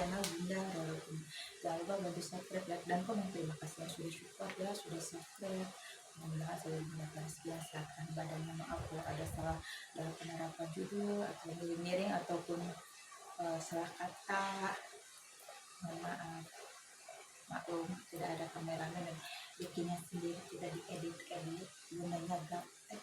channel Bunda Roro. Jangan lupa bantu subscribe, like, dan komen. Terima kasih yang sudah support ya, sudah subscribe. Mudah-mudahan selalu mendapat silakan badannya. Maaf kalau ada salah dalam penerapan judul atau miring ataupun salah kata. Mohon maaf. Maklum tidak ada kameramen dan bikinnya sendiri, tidak diedit gunanya gaptek.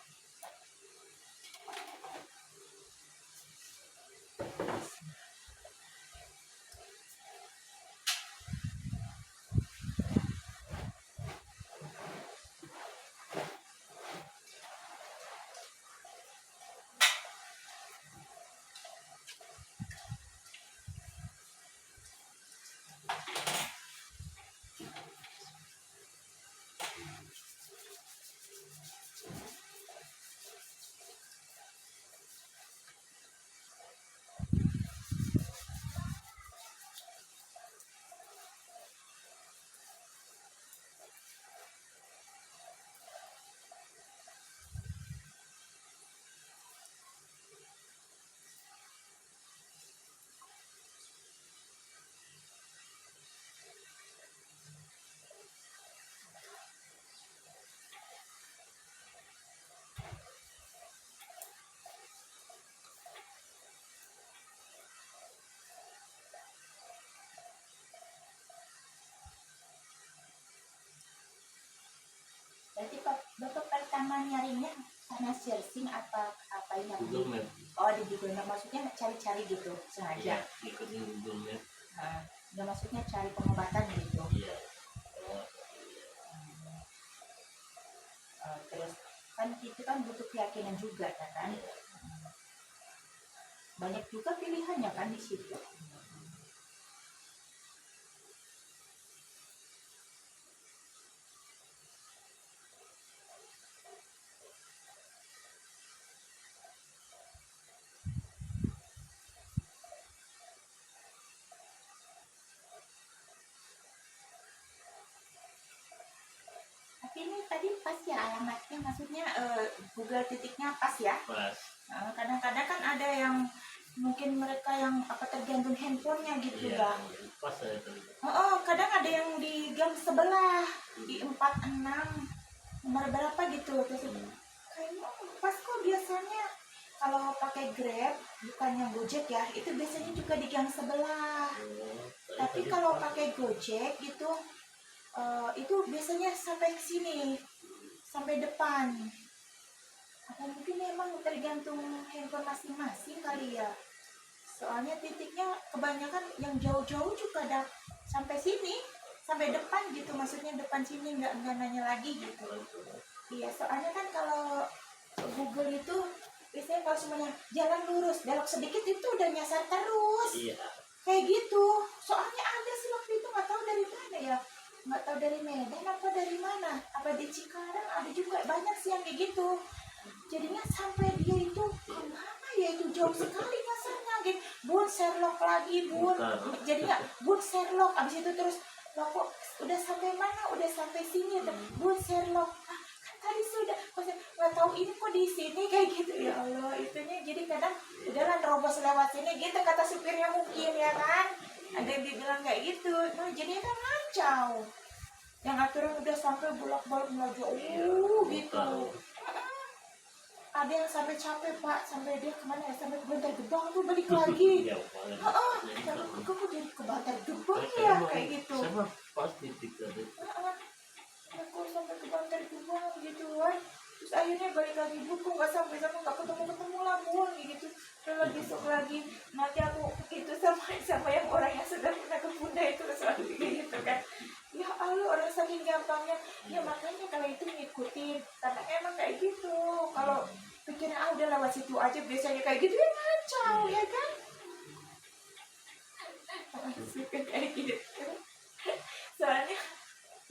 Berarti Bapak pertama nyarinya karena searching apa yang Google Map. Oh, di Google Map, maksudnya cari-cari gitu sengaja. Iya, ikutin Google Map. Nah, udah maksudnya cari pengobatan gitu. Iya. Terus kan itu kan butuh keyakinan juga ya kan. Banyak juga pilihannya kan di situ. Tapi ini tadi pas ya alamatnya, maksudnya Google titiknya pas ya. Pas. Kadang-kadang kan ada yang mungkin mereka yang tergantung handphonenya gitu Iya, Bang. pas saya tadi. Kadang ada yang di gang sebelah di 46 nomor berapa gitu. Terus kayaknya pas kok biasanya kalau pakai Grab bukannya Gojek ya, itu biasanya juga di gang sebelah. Tapi kalau pakai Gojek gitu itu biasanya sampai ke sini, sampai depan. Atau mungkin memang tergantung handphone masing-masing kali ya. Soalnya titiknya kebanyakan yang jauh-jauh juga ada sampai sini, sampai depan gitu, maksudnya depan sini, nggak nanya lagi gitu. Iya, soalnya kan kalau Google itu biasanya kalau semuanya jalan lurus, belok sedikit itu udah nyasar terus. Iya. Kayak gitu. Soalnya ada sih waktu itu, nggak tahu dari mana ya, nggak tahu dari Medan apa dari mana, apa di Cikarang ada juga, banyak sih yang kayak gitu. Jadinya sampai dia itu kemana ya, itu jauh sekali nyasarnya gitu. Bun Sherlock lagi bun, jadinya bun Sherlock, abis itu terus loh kok udah sampai mana, udah sampai sini, bun Sherlock, kan tadi sudah, nggak tahu ini kok di sini kayak gitu. Ya Allah, itunya jadi kadang udahlah nerobos lewat sini gitu kata supirnya mungkin ya kan, ada yang dibilang kayak gitu. Nah jadinya kan ngacau, yang aturan udah sampai bolak-balik jauh gitu. Ada yang sampai capek Pak, sampai dia kemana ya, sampai ke Bantar Gebang tuh balik lagi. Sampai kamu jadi ke Bantar Gebang ya kayak gitu. Sama pas titik tadi. Aku sampai ke Bantar Gebang gitu kan. Terus akhirnya balik lagi, Bu, kok nggak sampai sama, nggak ketemu lah Bun gitu. Terus besok lagi nanti aku itu sama yang orang yang sudah pernah ke Bunda itu selalu gitu kan. Ya Allah, orang saking gampangnya. Ya makanya kalau itu ngikutin, karena emang kayak gitu. Kalau pikirnya udah lewat situ aja, biasanya kayak gitu ya ngacau ya kan. Kayak gitu. Soalnya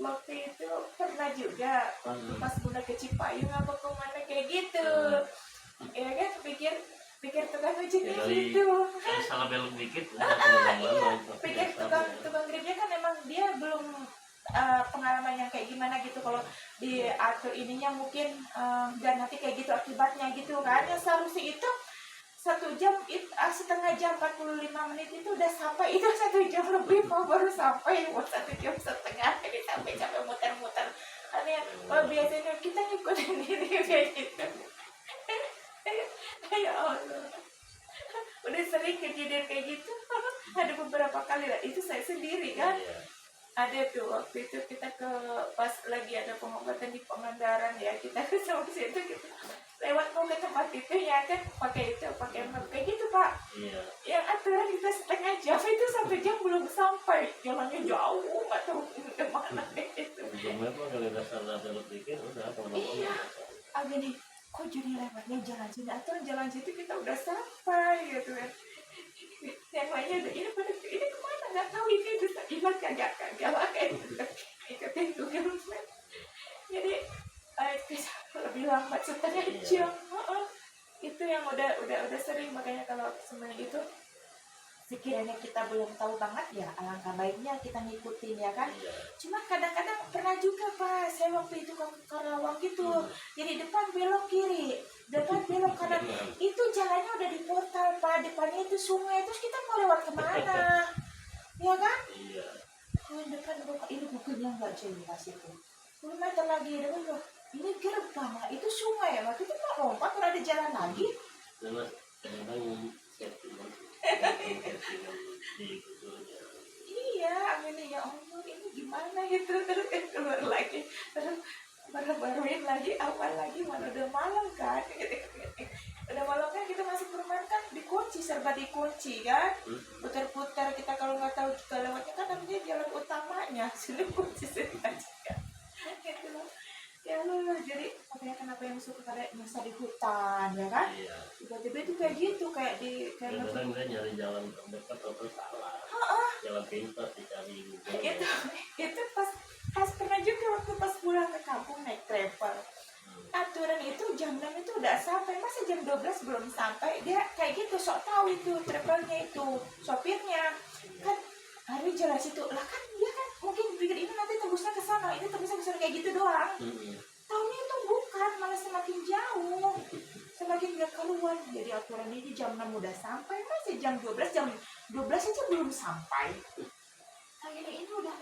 waktu itu pernah juga pas Bunda ke Cipayung apa kemana kayak gitu. Ya kan, pikir tukang ojeknya gitu. Salah belok dikit. Iya, pikir tukang grabnya kan emang dia belum pengalaman yang kayak gimana gitu. Kalau diatur ininya mungkin dan nanti kayak gitu akibatnya gitu kan. Yang seharusnya itu setengah jam 45 menit itu udah sampai, itu 1 jam lebih Pak baru sampai, buat 1,5 jam ini sampai muter-muter. Aneh, biasanya kita ngikutin ini kayak gitu. Ya Allah, udah sering kejadian kayak gitu. Ada beberapa kali lah, itu saya sendiri kan. Iya. Ada tuh waktu itu kita pas lagi ada pengobatan di Pangandaran ya, kita ke sama situ gitu. Lewat mau ke tempat itu ya kan, pakai map kayak gitu Pak. Iya. Yang aturan kita setengah jam, itu 1 jam belum sampai, jalannya jauh nggak tahu kemana itu. Ujungnya tuh kalau udah salah belok dikit udah kalau Iya. Agak nih, kok jadi lewatnya jalan sini, aturan jalan situ kita udah sampai gitu kan. Yang lainnya udah ini pada ini kemana nggak tahu, ini bisa hilang kagak lah kayak gitu. Ikutin Google Maps. Jadi bisa lebih lambat setengah jam. Itu yang udah sering, makanya kalau semuanya itu sekiranya kita belum tahu banget ya alangkah baiknya kita ngikutin ya kan. Iya. Cuma kadang-kadang pernah juga Pak, saya waktu itu ke Karawang gitu, jadi depan belok kiri, depan belok kanan, itu jalannya udah di portal Pak, depannya itu sungai, terus kita mau lewat kemana ya kan. Iya. Depan belok ini bukannya nggak jelas itu, 10 meter lagi depan loh, ini gerbang lah, itu sungai waktu itu mau lompat kalau ada jalan lagi. Karena kadang-kadang settingan di Google-nya. Iya, ini ya Allah, ini gimana itu, terus keluar lagi, terus baru-baruin lagi, awal lagi, mana udah malam kan, udah malam kan kita masih bermain kan, dikunci, serba dikunci kan, putar-putar kita kalau nggak tahu kita lewatnya kan namanya jalan utamanya, sudah kunci serba kan, gitu loh. Ya Allah, jadi makanya kenapa yang suka kayak nyasar di hutan ya kan, Iya. tiba-tiba itu kayak gitu, kayak di kayak Kadang-kadang dia nyari jalan terdekat atau salah. Jalan pintas dicari Google. itu pas pernah juga waktu pas pulang ke kampung naik travel, aturan itu jam 6 itu udah sampai, masa jam 12 belum sampai, dia kayak gitu sok tahu itu travelnya itu sopirnya kan, hari jalan situ lah kan, dia kan mungkin pikir ini nanti tembusnya ke sana, ini tembusnya ke sana kayak gitu doang. Tahunya itu bukan, malah semakin jauh, semakin gak keluar. Jadi aturan ini jam 6 udah sampai, masih jam 12 aja belum sampai. Nah ini udah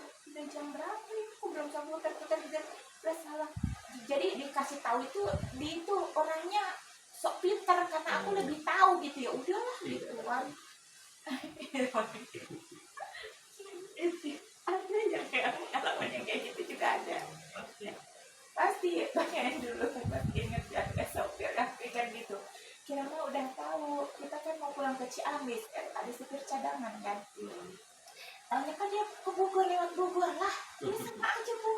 jam berapa ini, kok belum sampai, putar-putar udah salah. Jadi dikasih tahu itu, di itu orangnya sok pintar karena aku lebih tahu gitu, ya udahlah gitu kan. Ada yang kayak pengalaman yang kayak gitu juga ada. Pasti tanyain dulu, pasti inget ya sopir kan gitu. Kira mah udah tahu, kita kan mau pulang ke Ciamis, ada supir cadangan kan. Taunya kan dia ke Bogor, lewat Bogor lah, ini sama aja Bu.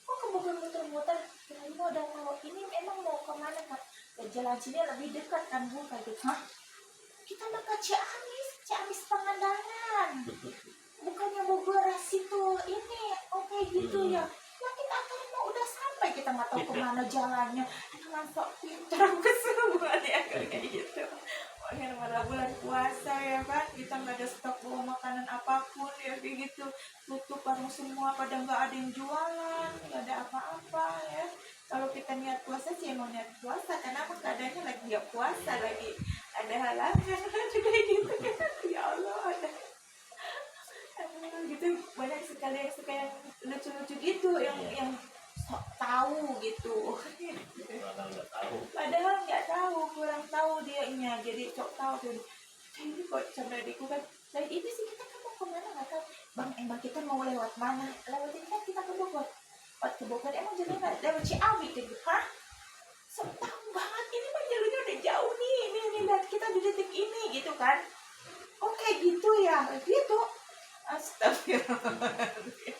Kok ke Bogor muter-muter? Kira mah udah tahu, ini emang mau kemana kan? Jalan sini lebih dekat kan Bu, kayak gitu. Hah? Kita mau ke Ciamis Pangandaran. Bukannya Bogor situ ini, oke gitu ya. Ya kita akan mau udah sampai, kita nggak tahu kemana jalannya, dengan sok pintar keseruan ya kayak gitu. Makanya malah bulan puasa ya kan, kita nggak ada stok bawa makanan apapun ya kayak gitu, tutup warung semua, pada nggak ada yang jualan, nggak ada apa-apa ya. Kalau kita niat puasa sih emang niat puasa, karena apa keadaannya lagi nggak puasa, lagi ada halangan juga gitu kan. Ya Allah, ada gitu, banyak sekali yang suka yang lucu-lucu gitu, yang sok tahu gitu. Padahal nggak tahu, kurang tahu dianya, jadi sok tahu tuh. Ini kok sampai adikku kan, dan itu sih kita kan mau kemana nggak tahu. Bang, emang kita mau lewat mana? Lewat ini kan kita ke Bogor. Ke Bogor emang jalannya lewat Ciawi gitu. Hah? Sok tahu banget, ini mah jalurnya udah jauh nih, ini lihat kita di detik ini gitu kan. Oke gitu ya, gitu. Astagfirullahaladzim.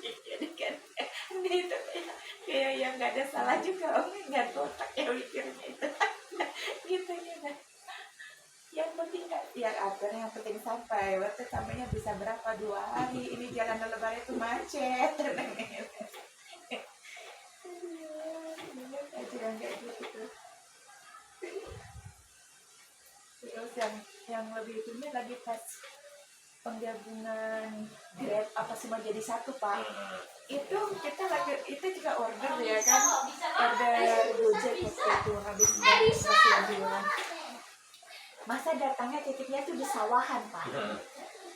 Jadi kan ini itu kayak yang nggak ada salah juga, nggak kotak ya mikirnya itu. Gitu ya kan. Yang penting kan, ya akhirnya yang penting sampai. Waktu sampainya bisa berapa, 2 hari. Ini jalan lebaran itu macet. Kayak gitu. Terus yang lebih itunya lagi pas penggabungan Grab apa semua jadi satu Pak, itu kita lagi itu juga order ya kan, order Gojek waktu itu habis masih bilang masa datangnya titiknya tuh di sawahan Pak,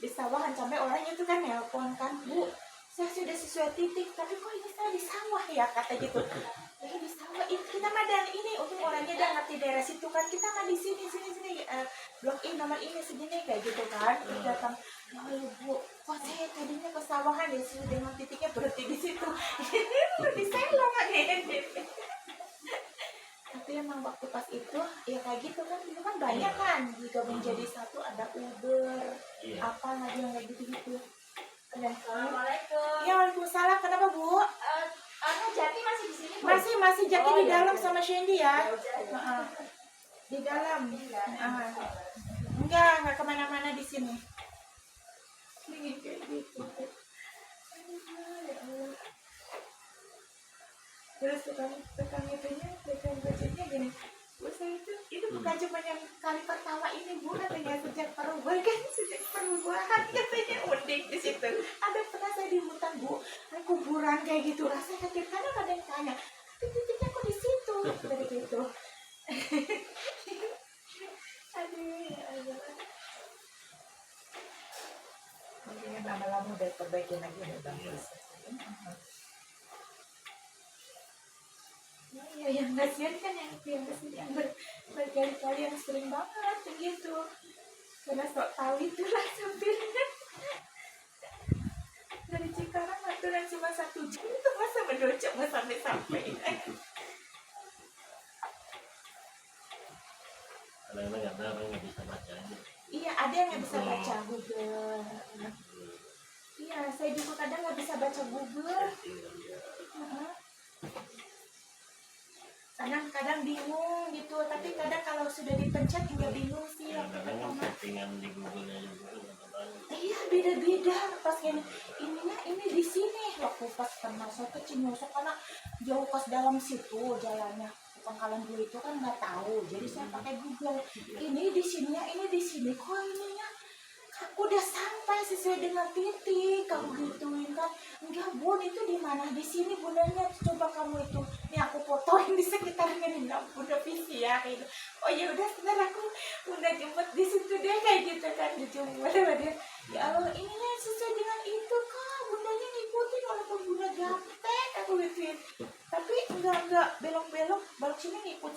di sawahan, sampai orangnya tuh kan nelpon kan, Bu saya sudah sesuai titik tapi kok ini saya di sawah ya, kata gitu. Ini di sawah ini kita mah dan ini untuk orangnya udah ngerti daerah situ kan, kita mah di sini blok ini nomor ini segini kayak gitu kan. Terus datang, lalu Bu kok saya tadinya ke sawahan ya, sudah dengan titiknya berhenti di situ. Di selong aja gitu. Tapi emang waktu pas itu ya kayak gitu kan, itu kan banyak kan digabung jadi satu, ada Uber apa lagi yang kayak gitu-gitu. Assalamualaikum. Ya, waalaikumsalam. Kenapa Bu? Jati masih di sini, Bu? Masih Jaki di dalam ya. sama Shandy ya. Ya udah. Di dalam. Iya. Enggak kemana-mana di sini. Ini kayak gitu. Ya Allah. Terus tukang budgetnya gini. Bu saya itu bukan cuma yang kali pertama ini Bu, katanya sejak perubahan katanya unik di situ. Ada pernah saya di hutan Bu, kuburan kayak gitu, rasanya kadang ada yang tanya, tapi titiknya kok di situ, dari gitu. Aduh, ya Allah. Mungkin lama-lama udah perbaikin lagi udah bagus. Ya, yang kasihan kan yang berkali-kali yang sering banget begitu, karena sok tahu itulah supirnya dari Cikarang aturan cuma 1 jam itu masa mendocok mau sampai Kadang-kadang ada orang nggak bisa baca aja. Iya, ada yang nggak bisa baca Google. Iya, saya juga kadang nggak bisa baca Google. Kadang bingung gitu, tapi kadang kalau sudah dipencet nggak bingung sih. Kadang-kadang settingan di Google-nya juga iya, beda-beda. Pas gini, ini di sini waktu pas pernah saya ke Cinyosok karena jauh pas dalam situ jalannya. Pangkalan dulu itu kan nggak tahu, jadi saya pakai Google. Ini di sini kok ininya aku udah sampai sesuai dengan titik, kamu gituin kan. Enggak Bun, itu di mana? Di sini bundanya, coba kamu itu. Nih aku fotoin di sekitarnya nih, bunda visi ya kayak gitu. Oh ya udah, sebentar aku bunda jemput di situ deh kayak gitu kan, dijemput sama dia. Ya Allah, ininya sesuai dengan itu kak, bundanya ngikutin walaupun bunda gaptek, aku gituin. Tapi enggak belok ngikut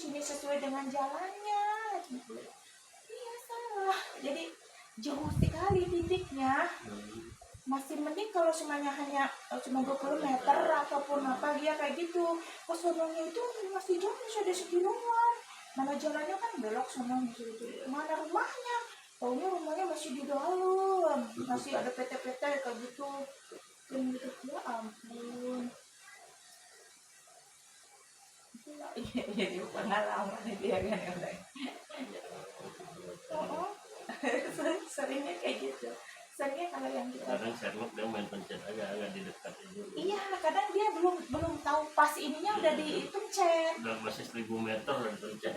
sini sesuai dengan jalannya. Iya salah. Jadi jauh sekali titiknya. Masih mending kalau semuanya cuma 20 meter ataupun apa dia kayak gitu. Pas sononya itu masih jauh, masih ada sekiloan. Mana jalannya kan belok sana gitu. Mana rumahnya? Taunya rumahnya masih di dalam. Masih ada PT-PT kayak gitu. Dan gitu, ya ampun. Iya, pengalaman dia kan katanya. Seringnya kayak gitu. Seringnya kalau yang kita kadang Sherlock dia main pencet aja agak di dekat itu. iya, kadang dia belum tahu pas ininya udah dihitung chat. Udah masih 1000 meter dan pencet.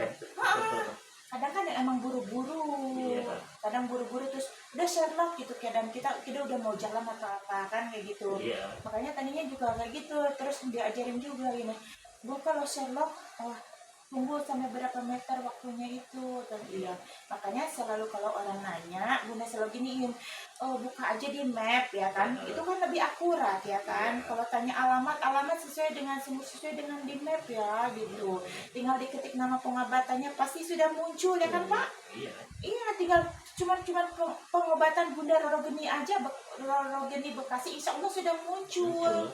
Kadang kan emang buru-buru. Iya. Kadang buru-buru terus udah Sherlock gitu kayak, dan kita udah mau jalan atau apa kan kayak gitu. Iya. Makanya tadinya juga kayak gitu, terus diajarin juga gini. Bu kalau Sherlock tunggu sampai berapa meter waktunya itu dan iya, makanya selalu kalau orang nanya Bunda selalu giniin, buka aja di map ya kan, itu kan lebih akurat ya kan. Kalau tanya alamat sesuai dengan di map ya gitu, tinggal diketik nama pengobatannya pasti sudah muncul ya kan Pak. Iya, tinggal cuman pengobatan Bunda Roro Geni aja, Roro Geni Bekasi insya Allah sudah muncul.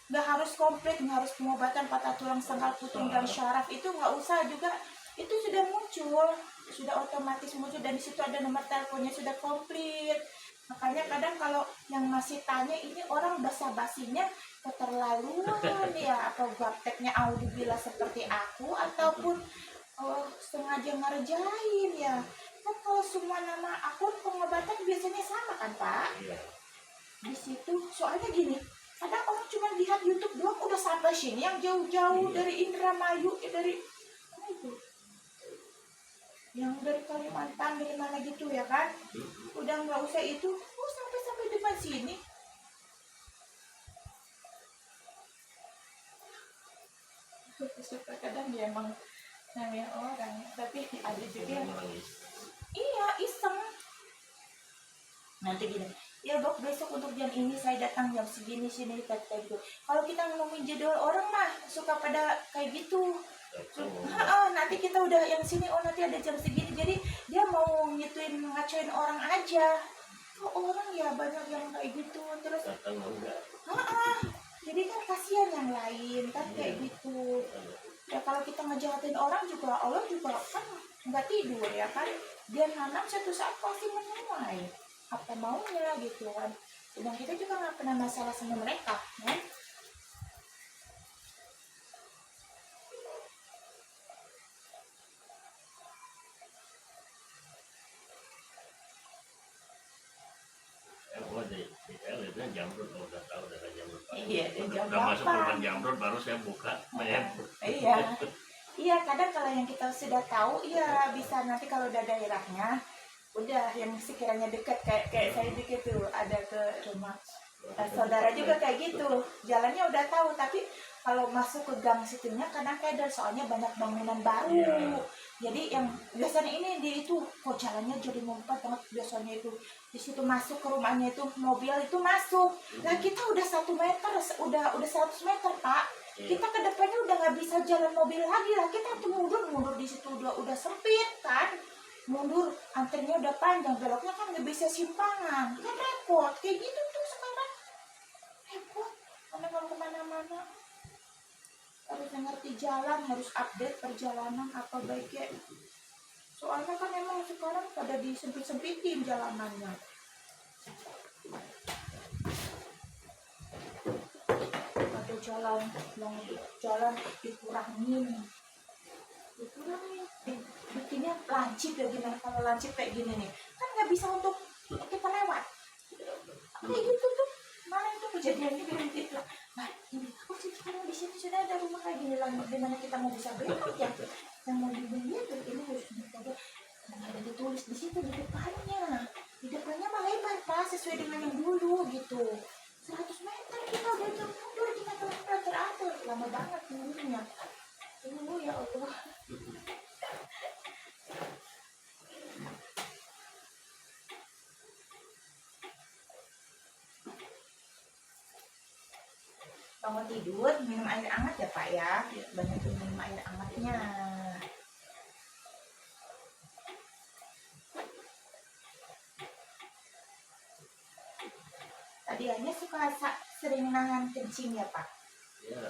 Nggak harus komplit, nggak harus pengobatan patah tulang, sangkal putung dan syaraf, itu nggak usah juga, itu sudah muncul, sudah otomatis muncul, dan di situ ada nomor teleponnya sudah komplit. Makanya kadang kalau yang masih tanya ini orang basa-basinya keterlaluan ya, atau gapteknya audiobila seperti aku ataupun sengaja ngerjain ya kan. Kalau semua nama akun pengobatan biasanya sama kan Pak di situ. Soalnya gini, kadang orang cuma lihat YouTube doang udah sampai sini, yang jauh-jauh dari Indramayu, dari mana itu, yang dari Kalimantan, dari mana gitu ya kan, udah nggak usah itu, sampai depan sini. Suka kadang dia emang namanya orang, tapi ada juga yang orang is iya iseng. Nanti gini, ya dok besok untuk jam ini saya datang jam segini sini kayak gitu. Kalau kita ngomongin jadwal orang mah suka pada kayak gitu. Nanti kita udah yang sini, oh nanti ada jam segini, jadi dia mau ngituin ngacoin orang aja. Oh, orang ya banyak yang kayak gitu terus. datang enggak Jadi kan kasihan yang lain kan kayak gitu. Ya kalau kita ngejahatin orang juga, Allah juga kan nggak tidur ya kan, dia nanam satu saat pasti menuai apa maunya gitu kan. Dan kita juga nggak pernah masalah sama mereka kan. itu jamrut udah tahu udah jamrut Iya, dia jam udah masuk berapa? rumah jamrut baru saya buka Iya. Iya, kadang kalau yang kita sudah tahu, iya bisa nanti kalau udah daerahnya, udah yang sekiranya dekat kayak saya dikit tuh ada ke rumah saudara juga kayak gitu, jalannya udah tahu, tapi kalau masuk ke gang situnya kadang kayak soalnya banyak bangunan baru. Iya. Jadi yang biasanya ini di itu kok jalannya jadi ngumpet banget biasanya itu di situ masuk ke rumahnya itu mobil itu masuk. Nah kita udah 1 meter, udah 100 meter Pak. Kita ke depannya udah nggak bisa jalan mobil lagi lah, kita tuh mundur di situ udah sempit kan, mundur antrinya udah panjang, beloknya kan nggak bisa simpangan kan repot kayak gitu tuh sekarang repot. Karena kalau kemana-mana harus ngerti jalan, harus update perjalanan apa baiknya, soalnya kan emang sekarang pada disempit-sempitin jalanannya. Jalan yang jalan dikurangin bikinnya lancip ya. Gimana kalau lancip kayak gini nih kan nggak bisa untuk kita lewat kayak gitu tuh. Mana itu kejadiannya kayak gitu. Nah ini aku sih sekarang di sini sudah ada rumah kayak gini lah, gimana kita mau bisa belok ya, yang mau dibeli itu ini harus ada ditulis di situ di depannya mah lebar Pak, sesuai dengan yang dulu gitu. 100 meter kita udah jam mundur, kita telah teratur lama banget mundurnya. Ya Allah. Bangun tidur minum air hangat ya Pak ya, banyak minum air hangatnya. Tadiannya suka sering nahan kencing ya Pak. ya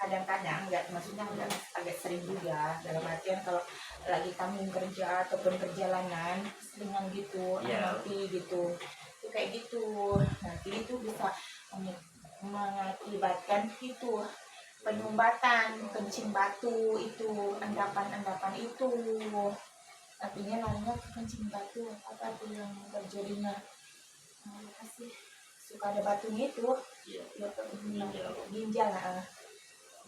Kadang-kadang maksudnya enggak agak sering juga, dalam artian kalau lagi kami kerja ataupun perjalanan seringan gitu, nanti gitu itu kayak gitu, nanti itu bisa mengakibatkan itu penyumbatan kencing batu, itu endapan itu artinya larinya ke kencing batu apa tuh yang terjadinya kasih suka ada batunya itu iya ginjal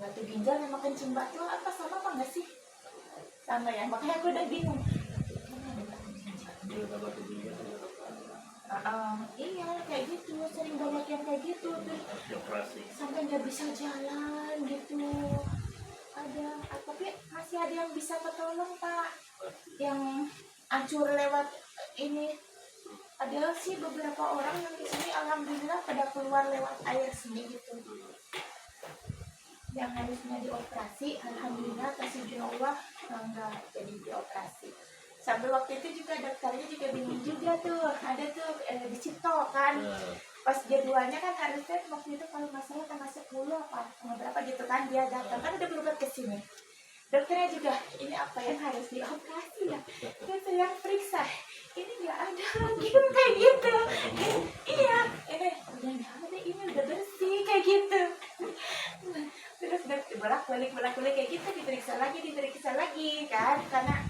batu ginjal memang kencing batu apa sama apa enggak sih? Sama ya, makanya aku udah bingung. Iya kayak gitu, sering banyak yang kayak gitu terus sampai nggak bisa jalan gitu. Ada, tapi masih ada yang bisa ketolong Pak, yang hancur lewat ini. Ada sih beberapa orang yang di sini alhamdulillah pada keluar lewat air seni gitu. Yang harusnya dioperasi, alhamdulillah tersedia Allah enggak jadi dioperasi. Sampai waktu itu juga dokternya juga bingung juga tuh, ada tuh di Cipto kan, pas jadwalnya kan harusnya waktu itu kalau nggak salah tanggal 10 apa tanggal berapa gitu kan dia datang kan udah berobat ke sini. Dokternya juga ini apa yang harus dioperasi ya, kita yang periksa ini nggak ada lagi kayak gitu. Iya ini udah nggak ada, ini udah bersih kayak gitu. Terus bolak balik kayak gitu, diperiksa lagi kan, karena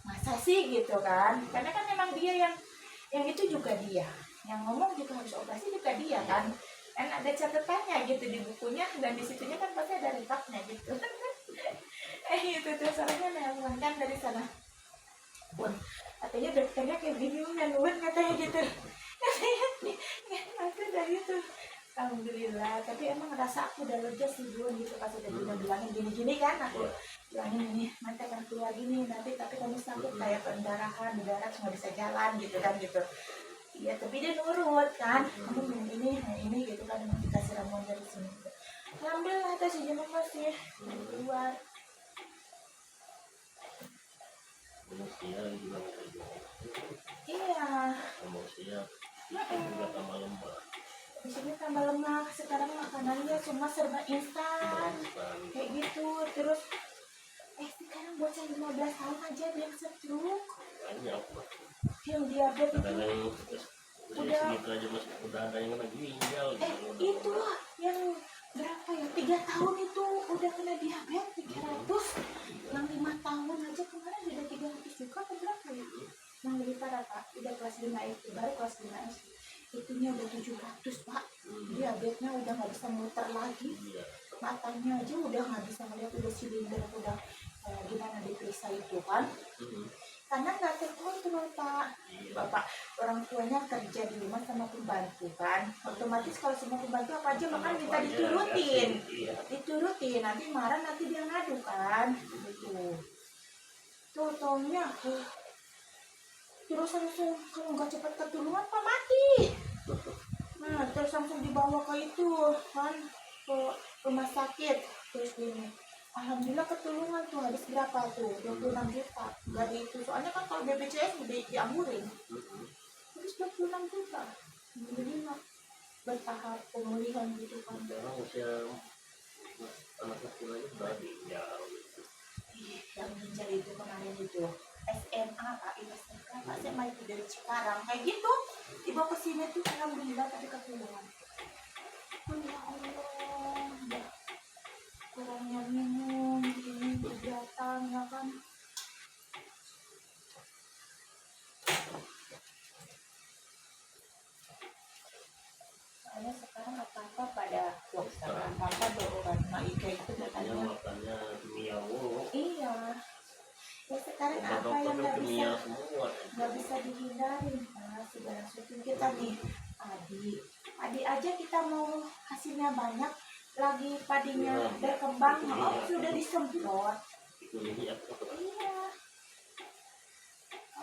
masa sih gitu kan, karena kan memang dia yang itu juga dia yang ngomong juga harus operasi juga dia kan ada catatannya gitu di bukunya, dan di situnya kan pasti ada lengkapnya gitu. Itu tuh soalnya memang kan dari sana pun katanya dokternya kayak bingung dan katanya gitu, katanya aku dari itu Alhamdulillah, tapi emang ngerasa aku udah lega sih Bun gitu pas udah bilangin gini-gini kan aku bilangin ini nanti akan keluar gini nanti tapi kamu sakit kayak pendarahan darah nggak bisa jalan gitu kan gitu. Iya tapi dia nurut kan kamu minum ini gitu kan emang dikasih ramuan dari sini. Alhamdulillah atas izin masih keluar. Manusia juga nggak ada juga. Iya. Manusia itu juga tambah lemah. Di sini tambah lemak sekarang makanannya cuma serba instan kayak gitu terus sekarang bocah 15 tahun aja dia stroke Banyak. yang diabetes Kadang itu yang udah segitu aja masih udah ada yang kena ginjal. itu yang berapa ya 3 tahun itu udah kena diabetes 300 yang 5 tahun aja kemarin udah 300 juga atau berapa ya yang lebih parah Pak udah kelas 5 itu baru kelas 5 SD itunya udah 700 Pak diabetesnya udah nggak bisa muter lagi matanya aja udah nggak bisa melihat udah silinder udah gimana diperiksa itu kan karena nggak terkontrol Pak bapak orang tuanya kerja di rumah sama pembantu kan otomatis kalau semua pembantu apa aja makan minta diturutin nanti marah nanti dia ngadu kan gitu tuh taunya terus langsung kalau nggak cepat ketulungan Pak mati. Nah terus langsung dibawa ke itu kan ke rumah sakit terus gini. Alhamdulillah ketulungan tuh habis berapa tuh 26 juta dari itu soalnya kan kalau BPJS udah dianggurin habis 26 juta alhamdulillah bertahap pemulihan gitu kan. Sekarang usia anak kecil aja udah ginjal. Yang ginjal itu kemarin itu SMA Pak SMK Pak SMA itu dari Cikarang kayak gitu dibawa ke sini tuh alhamdulillah tapi ketulungan. Ya Allah udah kurangnya minum ini kegiatan ya kan soalnya sekarang apa-apa pada dokter apa-apa berobat Maika itu Makanya katanya makannya kimia mulu. iya ya sekarang Obat apa yang dokter kimia semua. nggak bisa dihindari Pak segala sesuatu kita nih padi aja kita mau hasilnya banyak lagi padinya berkembang sudah disemprot Itu ini ya. iya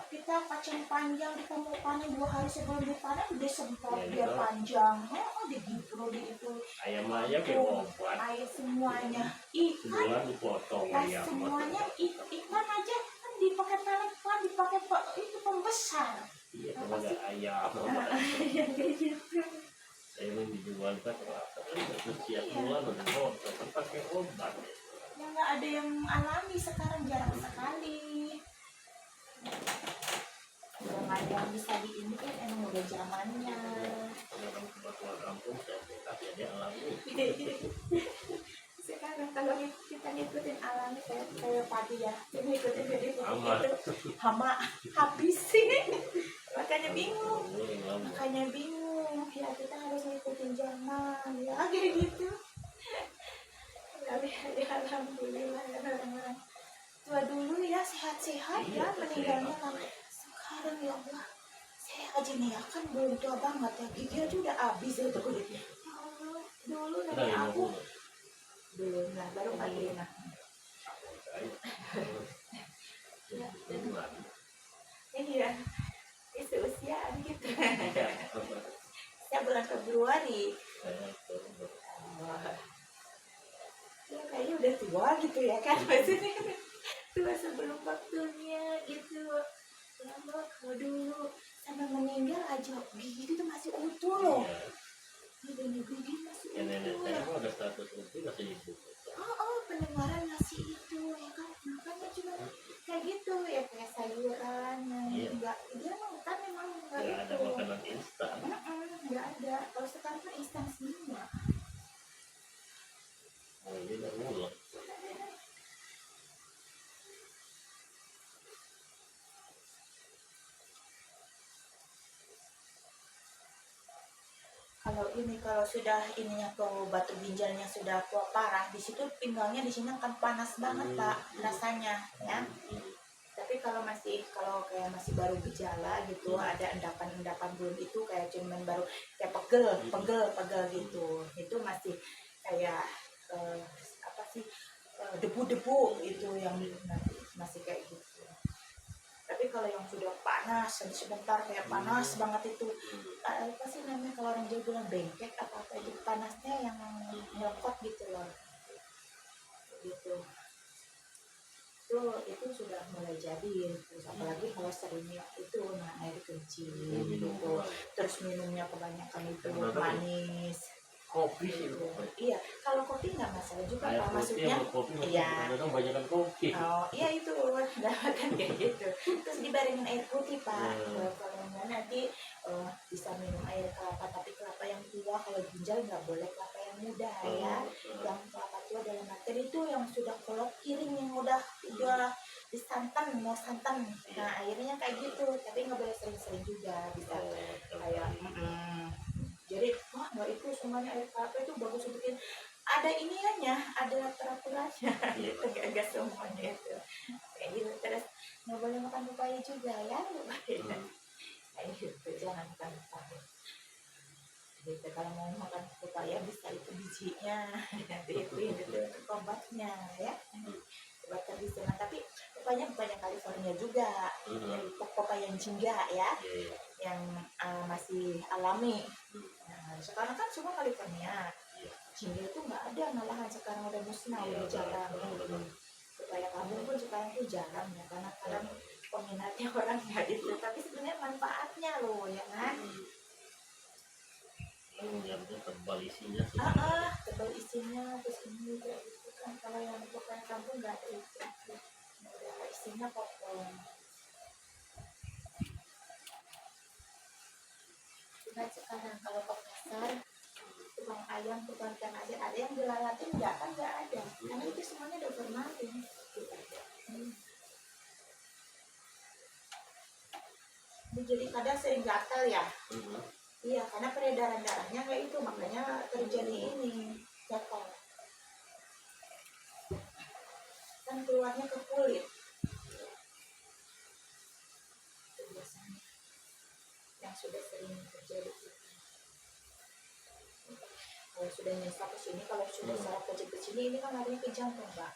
kita kacang panjang kita mau panen 2 hari sebelum dipanen udah semprot biar panjang digigro di itu Ayam aja kayak obat. air semuanya Sebulan dipotong ayam. semuanya ikan aja kan dipakai pelet kan dipakai itu pembesar Iya kalau ada ayam. Saya mau dijual kan terus siap bulan udah potong kan pakai obat. ya nggak ada yang alami sekarang jarang sekali udah nggak ada yang bisa diiniin emang udah zamannya Orang keluar kampung saya kasih dia alami. sekarang kalau kita ngikutin alami kayak padi ya ini ngikutin jadi Hama. hama habis sih makanya bingung ya kita harus ngikutin zaman ya kayak gitu tapi alhamdulillah ya orang-orang tua dulu ya sehat-sehat ya meninggalnya kan sekarang ya Allah saya aja nih ya kan belum tua banget ya gigi aja udah habis ya tuh ya Allah dulu nenek aku belum lah baru 45 ini ya itu usiaan gitu ya bulan Februari ya kayaknya udah tua gitu ya kan maksudnya tua sebelum waktunya gitu ya Allah kalau dulu sampai meninggal aja gigi itu masih utuh loh ini gigi masih Nenek utuh saya mah udah 100 lebih masih hidup. pendengaran masih itu ya kan makanya cuma kayak gitu ya kayak sayuran yang enggak dia kan memang enggak Nggak ada itu makanan instan. enggak ada kalau sekarang kan instan semua Oh ini udah mulai. kalau sudah ininya tuh batu ginjalnya sudah tua parah di situ pinggangnya di sini akan panas banget Pak rasanya ya tapi Tapi kalau kayak masih baru gejala gitu, ada endapan-endapan belum itu kayak cuman baru kayak pegel gitu, itu masih kayak apa sih, debu-debu itu yang masih kayak gitu. Tapi kalau yang sudah panas sebentar kayak panas banget itu, apa sih namanya kalau orang Jawa bilang bengkek apa itu, panasnya yang melekot gitu loh, gitu. Itu sudah mulai jadi. Terus apalagi kalau seringnya itu air kencing gitu, terus minumnya kebanyakan itu manis. Kopi sih. Iya, kalau kopi nggak masalah juga Air Pak, putih maksudnya. sama kopi Iya. kadang banyak kopi. Oh iya itu, nah kan kayak gitu. Terus dibarengin air putih Pak. Kalau nanti bisa minum air kelapa, tapi kelapa yang tua, kalau ginjal nggak boleh kelapa yang muda ya. Yang kelapa tua dalam arti itu yang sudah kolot kering, yang udah disantan, mau santan. Nah airnya kayak gitu, tapi nggak boleh sering-sering juga, bisa kayak jadi nggak itu semuanya air kelapa itu bagus untuk ada iniannya, ada peraturannya gitu, nggak semuanya itu kayak gitu. Terus nggak boleh makan pepaya juga ya, kayak gitu, jangan makan pepaya gitu. Kalau mau makan pepaya bisa itu bijinya itu obatnya ya, obat tradisional. Tapi pepaya bukan yang California juga, pepaya yang jingga ya, yang masih alami. Nah, sekarang kan semua California, jingga itu nggak ada, malahan sekarang udah musnah, udah jarang. Supaya kamu pun sekarang tuh jarang ya, karena kadang peminatnya orang nggak itu, tapi sebenarnya manfaatnya loh ya kan. Yang tebal isinya sih. Tebal isinya, terus ini kayak gitu kan. Kalau yang pepaya kampung nggak ada itu, udah isinya pokok. Cuma sekarang kalau ke pasar, tukang ayam, tukang ikan asin, ada yang dilalatin nggak kan, nggak ada, karena itu semuanya udah formalin. Jadi kadang sering gatal ya. Iya, karena peredaran darahnya kayak itu, makanya terjadi ini gatal. Kan keluarnya ke kulit. Itu biasanya yang sudah sering terjadi. Kalau sudah nyesal ke sini, kalau sudah saraf kejepit ke sini, ini kan larinya ke jantung, Pak.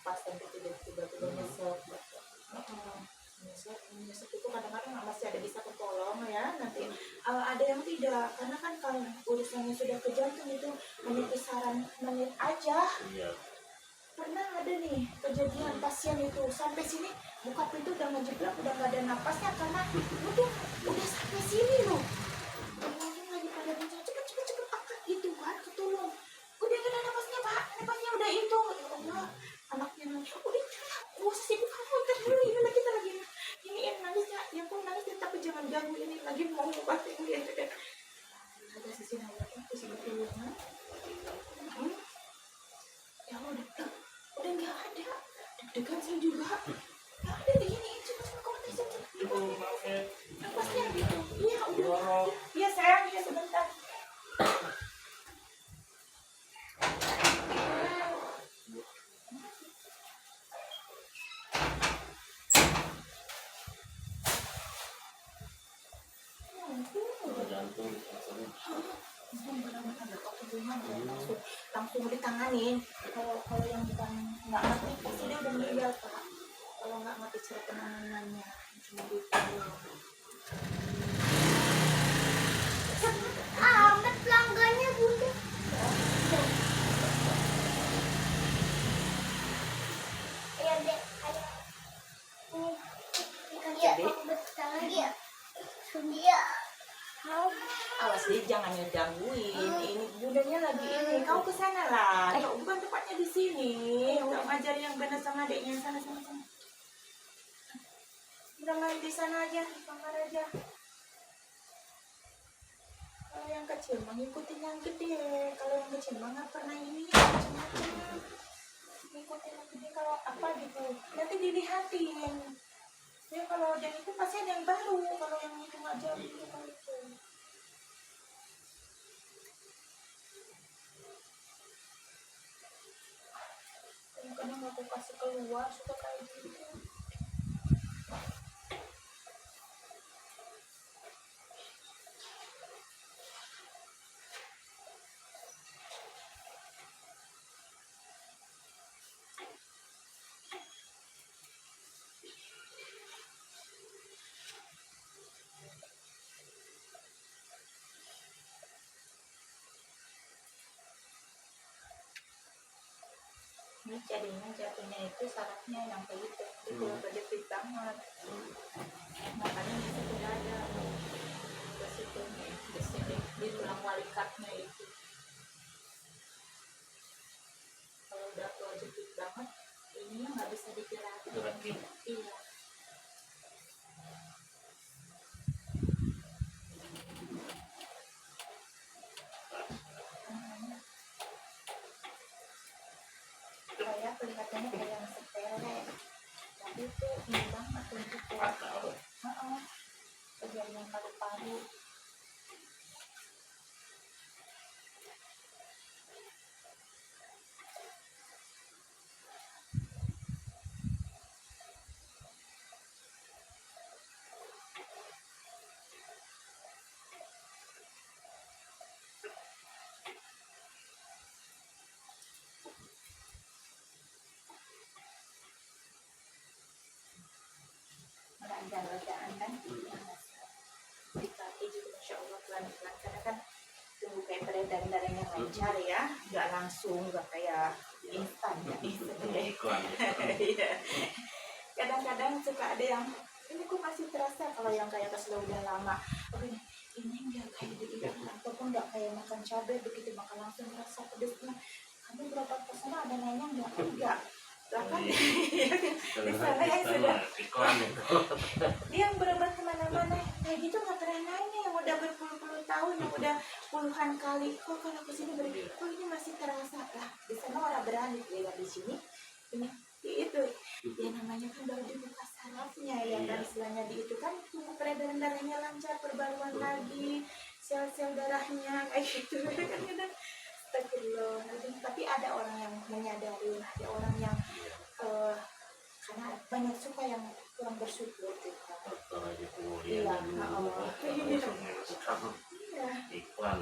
Pas sampai tiba-tiba nyesel. Nyesel itu kadang-kadang masih ada bisa ketolong ya. Nanti ada yang tidak, karena kan kalau urusannya sudah ke jantung itu hanya kisaran menit aja. Pernah ada nih kejadian pasien itu sampai sini buka pintu udah ngejeblak, udah nggak ada napasnya karena udah sampai sini loh. Orang lagi pada bicara cepet angkat gitu kan, ketolong. Udah nggak ada napasnya Pak, napasnya udah itu. Ya Allah, anaknya nangis. Udah nggak usah sibuk, kamu ntar dulu, ini lagi kita lagi ini nangisnya, yang pun nangis tapi jangan ganggu, ini lagi mau ngobatin dia. Ada sisi nawaknya tuh sebetulnya. Ya udah nggak ada, deg-degan saya juga nggak ada di ini, cuma komentar napasnya gitu. Iya udah, iya sayang, iya sebentar. Langsung ditanganin. Kalau yang bukan nggak ngerti pasti dia udah meninggal Pak. Kalau nggak ngerti cara penanganannya cuma gitu. Amat pelanggannya bunda. Iya dek, ayo. Iya, aku betah lagi ya. Iya. Awas deh, jangan ngegangguin. Ini bundanya lagi ini. Kau ke sana lah. Bukan tempatnya di sini. Udah ngajar yang benar sama adiknya sana. Udah main di sana aja, di kamar aja. Kalau yang kecil mengikuti yang gede. Kalau yang kecil mah nggak pernah ini macam-macam. Ngikutin yang gede kalau apa gitu. Nanti dilihatin. Ya kalau yang itu pasti ada yang baru. Kalau yang itu nggak jauh itu kalau itu. kasih keluar suka kayak gitu. Ini jatuhnya itu sarafnya yang kayak gitu, itu kejepit banget, makanya di situ ada ke situ di sini di tulang walikatnya itu. Kalau udah kejepit banget, ininya nggak bisa digerakin. Gerakin. Iya. Kayak kelihatannya kayak yang sepele, tapi itu ini banget untuk Fatal. kejadian paru-paru. Ada kan di kaki juga insya Allah pelan-pelan, karena kan tunggu kayak peredaran darahnya lancar ya, nggak langsung, nggak kayak instan ya istilahnya. Iklan. Iya. Kadang-kadang suka ada yang ini kok masih terasa, kalau yang kayak pas lo udah lama, oh ini nggak kayak gitu ataupun nggak kayak makan cabai begitu makan langsung rasa pedesnya. Kamu berapa persona ada nanya enggak bahkan di sana yang sudah iklan itu. dia yang berobat kemana-mana kayak gitu nggak pernah nanya, yang udah berpuluh-puluh tahun, yang udah puluhan kali kok kalau kesini kok ini masih terasa lah. Di sana orang berani lihat di sini ini itu ya namanya kan baru dibuka sarafnya ya kan, istilahnya di itu kan tunggu peredaran darahnya lancar, perbaruan lagi sel-sel darahnya kayak gitu kan kadang. Astagfirullah. Tapi ada orang yang menyadari, ada orang yang karena banyak suka yang kurang bersyukur gitu. Dokter aja Iya, kuliah dulu. Iya. Iklan.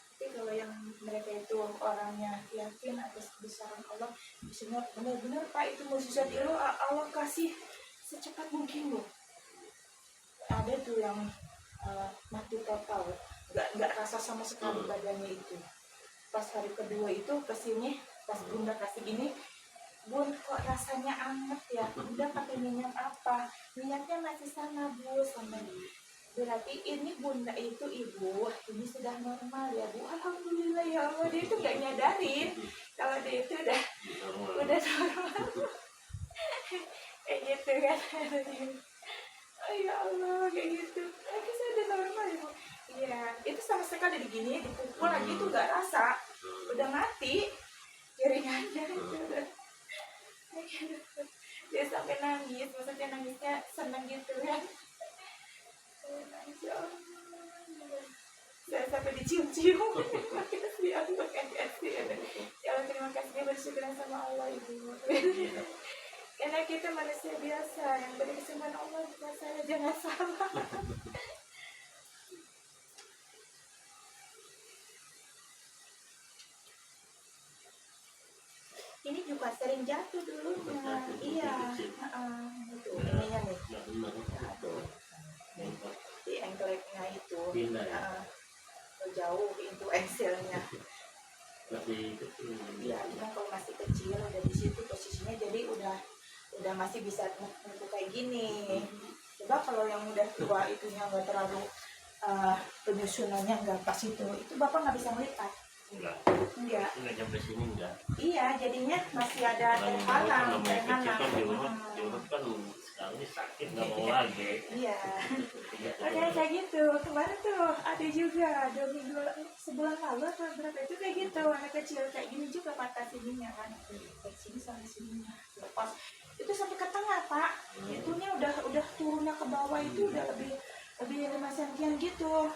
Tapi kalau yang mereka itu orangnya yakin atas besaran Allah, bisanya benar-benar Pak itu mukjizat itu Allah kasih secepat mungkin loh. Ada tuh yang mati total, nggak rasa sama sekali badannya itu. Pas hari kedua itu kesini, pas Bunda kasih gini, Bun kok rasanya anget ya, Bunda pakai minyak apa? Minyaknya masih sama Bu, sama berarti ini Bunda itu Ibu, ini sudah normal ya Bu. Alhamdulillah ya Allah, dia itu nggak nyadarin kalau dia itu udah normal. Kayak gitu kan. Oh ya Allah, kayak gitu. Saya udah normal ya Bu. Iya, itu sama sekali begini, dipukul lagi tuh nggak rasa, udah mati jaringannya itu udah. Dia sampai nangis, maksudnya nangisnya seneng gitu kan. Ya Allah, saya sampai dicium-cium. Makasih Allah, makasih. Ya Allah, terima kasih, bersyukur sama Allah Ibu. Karena kita manusia biasa yang beri kesempatan Allah, saya jangan salah. Ini juga sering jatuh dulu, iya, itu ininya nih, di engkelnya itu, jauh itu engselnya. Masih kecil. Iya, cuma kalau masih kecil udah di situ posisinya, jadi udah masih bisa nunggu kayak gini. Coba kalau yang udah tua itunya nggak terlalu penyusunannya nggak pas itu bapak nggak bisa melipat. Enggak sampai sini enggak. Iya, jadinya masih ada terhalang. Diurut kan sekali sakit nggak mau lagi. Iya. Kayak gitu. Kemarin tuh ada juga 2 minggu sebulan lalu atau berapa itu kayak gitu, anak kecil kayak gini juga patah sininya kan. Kayak sini sampai sininya. Lepas itu sampai ke tengah Pak. Itunya udah turunnya ke bawah itu udah lebih 5 sentian gitu.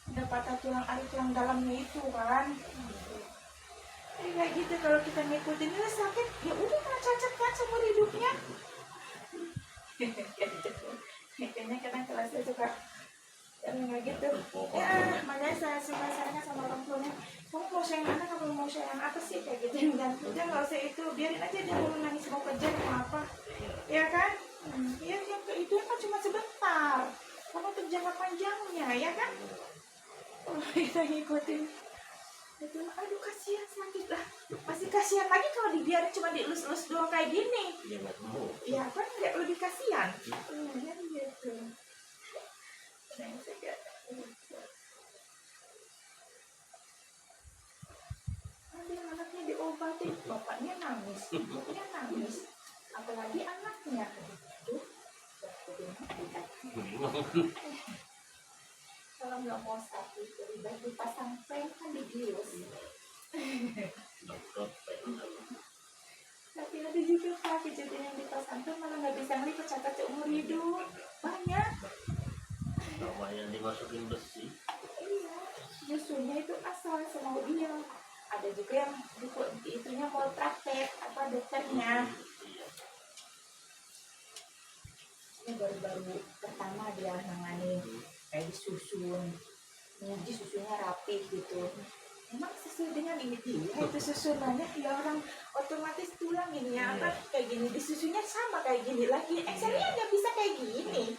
Udah patah tulang dalamnya itu kan. Kayak gitu kalau kita ngikutin ini sakit, ya udah malah cacat kan seumur hidupnya. Kayaknya kadang kelasnya suka nggak gitu. Ya, makanya saya suka sarankan sama orang tuanya, kamu mau sayang anak, kamu mau sayang apa sih kayak gitu, dan udah nggak usah itu, biarin aja dia mau nangis mau kejar mau apa, ya kan? Ya yang itu kan cuma sebentar, kamu untuk jangka panjangnya, ya kan? Oh, kita ngikutin itu, aduh kasihan sakit lah, masih kasihan lagi kalau dibiarin cuma dielus-elus doang kayak gini, Dia nggak mau. ya kan nggak lebih kasihan, ya gitu. Nah, ada anaknya diobatin, bapaknya nangis, ibunya nangis, apalagi anaknya. Aduh, kalau nggak mau sakit, lebih baik dipasang pen kan dibius. Tapi ada juga Kak, kejadian yang dipasang pen malah nggak bisa ngelipat, cacat seumur hidup. Banyak. Lumayan dimasukin besi. Iya, nyusunya itu asal semau dia. Ada juga yang itunya mau praktek apa dokternya. Ini baru-baru pertama dia nangani kayak disusun, jadi susunya rapi gitu. Emang sesuai dengan ini dia itu susunannya, ya orang otomatis tulang ini ya apa kayak gini, disusunnya sama kayak gini lagi. Saya nggak bisa kayak gini.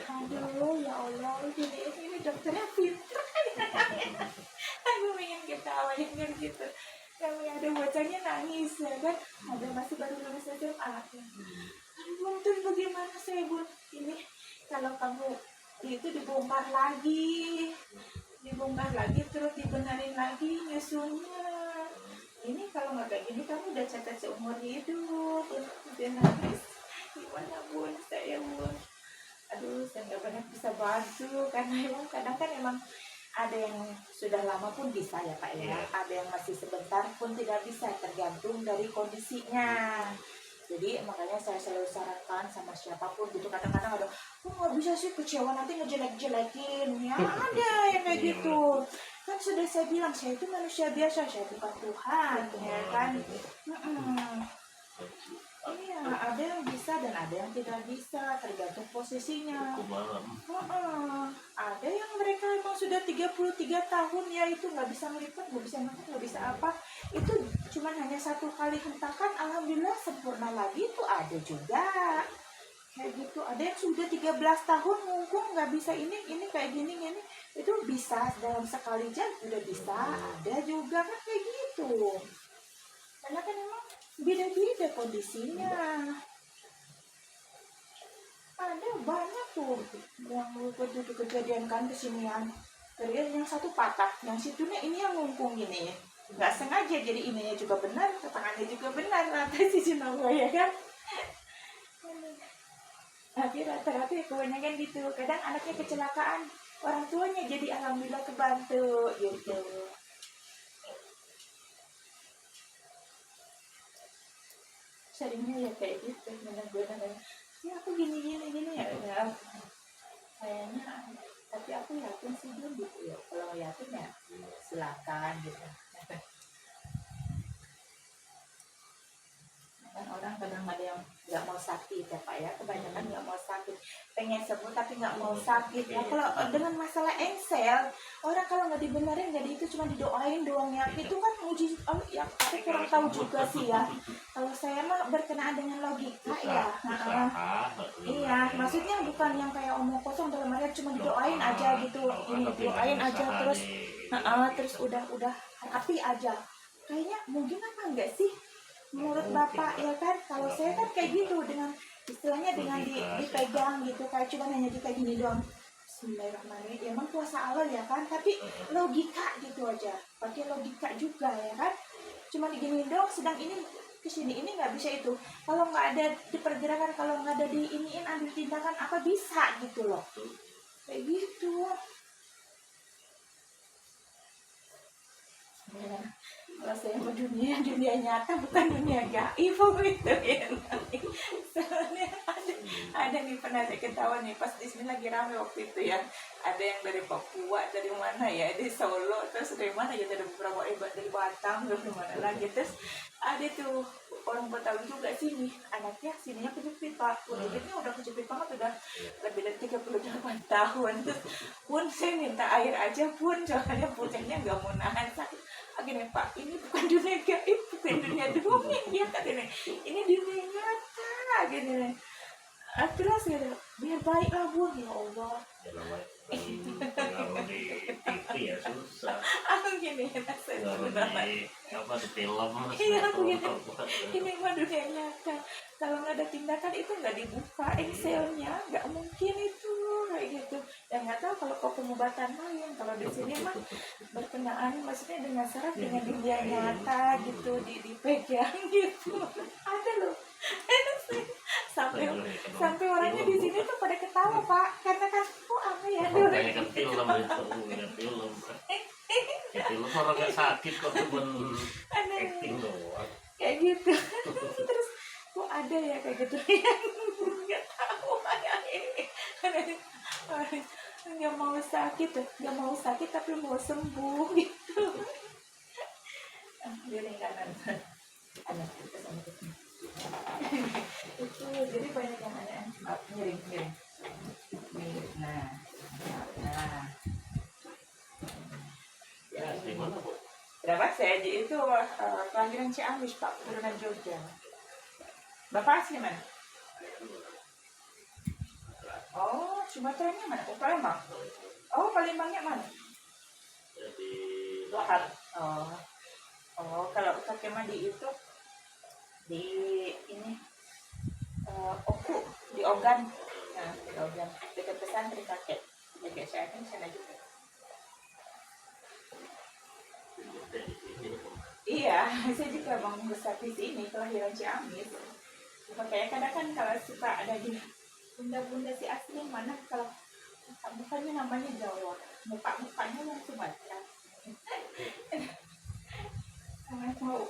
Aduh ya Allah, ini dokternya pintar. Aku pengen ketawain kan gitu. Yang ada bocahnya nangis ya kan, ada masih baru lulus SMA. Aduh Bun, bagaimana saya Bun? Ini kalau kamu itu dibongkar lagi terus dibenerin lagi nyusunnya. Ini kalau nggak kayak gini kamu udah cacat seumur hidup. Udah nangis. Gimana Bun? Saya Bun. Aduh, saya nggak banyak bisa bantu karena emang kadang kan emang ada yang sudah lama pun bisa ya Pak ya. Ada yang masih sebentar pun tidak bisa, tergantung dari kondisinya. Jadi makanya saya selalu sarankan sama siapapun gitu, kadang-kadang ada, nggak bisa sih, kecewa nanti ngejelek-jelekin, ya ada yang kayak gitu. Kan sudah saya bilang, saya itu manusia biasa, saya bukan Tuhan, ya kan. Iya, ada yang bisa dan ada yang tidak bisa, tergantung posisinya. Ada yang mereka emang sudah 33 tahun ya itu nggak bisa melipat, nggak bisa makan, nggak bisa apa. Itu cuma hanya 1 kali hentakan, alhamdulillah sempurna lagi, itu ada juga. Kayak gitu, ada yang sudah 13 tahun ngungkung nggak bisa ini kayak gini, itu bisa dalam sekali jam udah bisa, ada juga kan kayak gitu. Karena kan emang beda-beda kondisinya. Ada banyak tuh yang begitu kejadian kan kesinian. Terus yang satu patah, yang situnya ini yang ngungkung gini. Nggak sengaja jadi ininya juga benar, tangannya juga benar, rata si Cinawa ya kan. Tapi rata-rata kebanyakan gitu. Kadang anaknya kecelakaan, orang tuanya jadi alhamdulillah kebantu gitu. Seringnya ya kayak gitu, benar-benar ya aku gini ya kayaknya, tapi aku yakin sih belum gitu ya, kalau yakin ya silakan gitu. Kan orang kadang ada yang nggak mau sakit ya Pak ya, kebanyakan nggak mau sakit, pengen sembuh tapi nggak mau sakit ya. Kalau dengan masalah engsel, orang kalau nggak dibenerin jadi itu cuma didoain doang ya, itu kan uji ya, aku kurang tahu juga sih ya. Kalau saya mah berkenaan dengan logika ya. Iya, maksudnya bukan yang kayak omong kosong, dalam artian cuma didoain aja gitu, ini doain aja terus udah harapi aja. Kayaknya mungkin apa enggak sih? Menurut Bapak ya kan, kalau saya kan kayak gitu, dengan istilahnya dengan dipegang gitu, kayak cuma hanya kayak gini doang. Bismillahirrahmanirrahim, ya emang kuasa Allah ya kan, tapi logika gitu aja, pakai logika juga ya kan, cuma digini doang, sedang ini kesini ini nggak bisa itu, kalau nggak ada dipergerakan, kalau nggak ada diiniin ambil tindakan apa bisa gitu loh, kayak gitu ya. Kalau saya mau dunia nyata bukan dunia gaib gitu ya. Soalnya Ada nih pernah saya ketawa nih pas di sini lagi rame waktu itu ya, ada yang dari Papua, dari mana ya, dari Solo, terus dari mana ya, dari beberapa dari Batam, dari mana lagi, terus ada tuh orang Betawi juga sini, anaknya sininya kejepit Pak, kulitnya udah kejepit banget, udah lebih dari 38 tahun. Terus Bun, saya minta air aja Bun, soalnya pucanya nggak mau nahan sakit. Akhirnya Pak, ini bukan dunia gaib, bukan dunia dongeng ya katanya, ini dunia nyata gini. Terus ya, biar baik lah Bun, ya Allah. Ya namanya kalau di TV ya susah. Aku gini enak saya Kalau sebenarnya. di apa di film Iya, begini. Ini mah dunia nyata. Kalau nggak ada tindakan itu nggak dibuka Excelnya, nggak mungkin itu kayak gitu. Dan nggak tahu kalau kau pengobatan lain, kalau di sini mah berkenaan, maksudnya dengan syarat dengan dunia nyata gitu, dipegang gitu. Ada loh. Sampai orangnya di sini tuh pada ketawa Pak, karena kan kok apa ya? Makanya kan film itu ya film. Ya film orang nggak sakit kok cuma acting doang. Kayak gitu. Terus kok ada ya kayak gitu yang nggak tahu kayak ini, nggak mau sakit tapi mau sembuh gitu. Miring kanan, kanan ke sana ke sini. Itu jadi banyak yang aneh, miring. Nah. Ya di mana Bu? Berapa saya itu kelahiran Ciamis Pak, turunan Jogja. Bapak asli mana? Oh, Sumateranya mana? Oh, Palembang. Oh, Palembangnya mana? Jadi Lahar. Oh, kalau kakek mandi itu di ini Oku, di Ogan. Nah, di Ogan dekat pesantren kakek. Kakek saya kan sana juga. Iya, saya juga bangun besar di sini, kelahiran Ciamis. Makanya kadang kan kalau suka ada di bunda-bunda si asli yang mana, kalau bukannya namanya Jawa, mukanya yang Sumatera. mau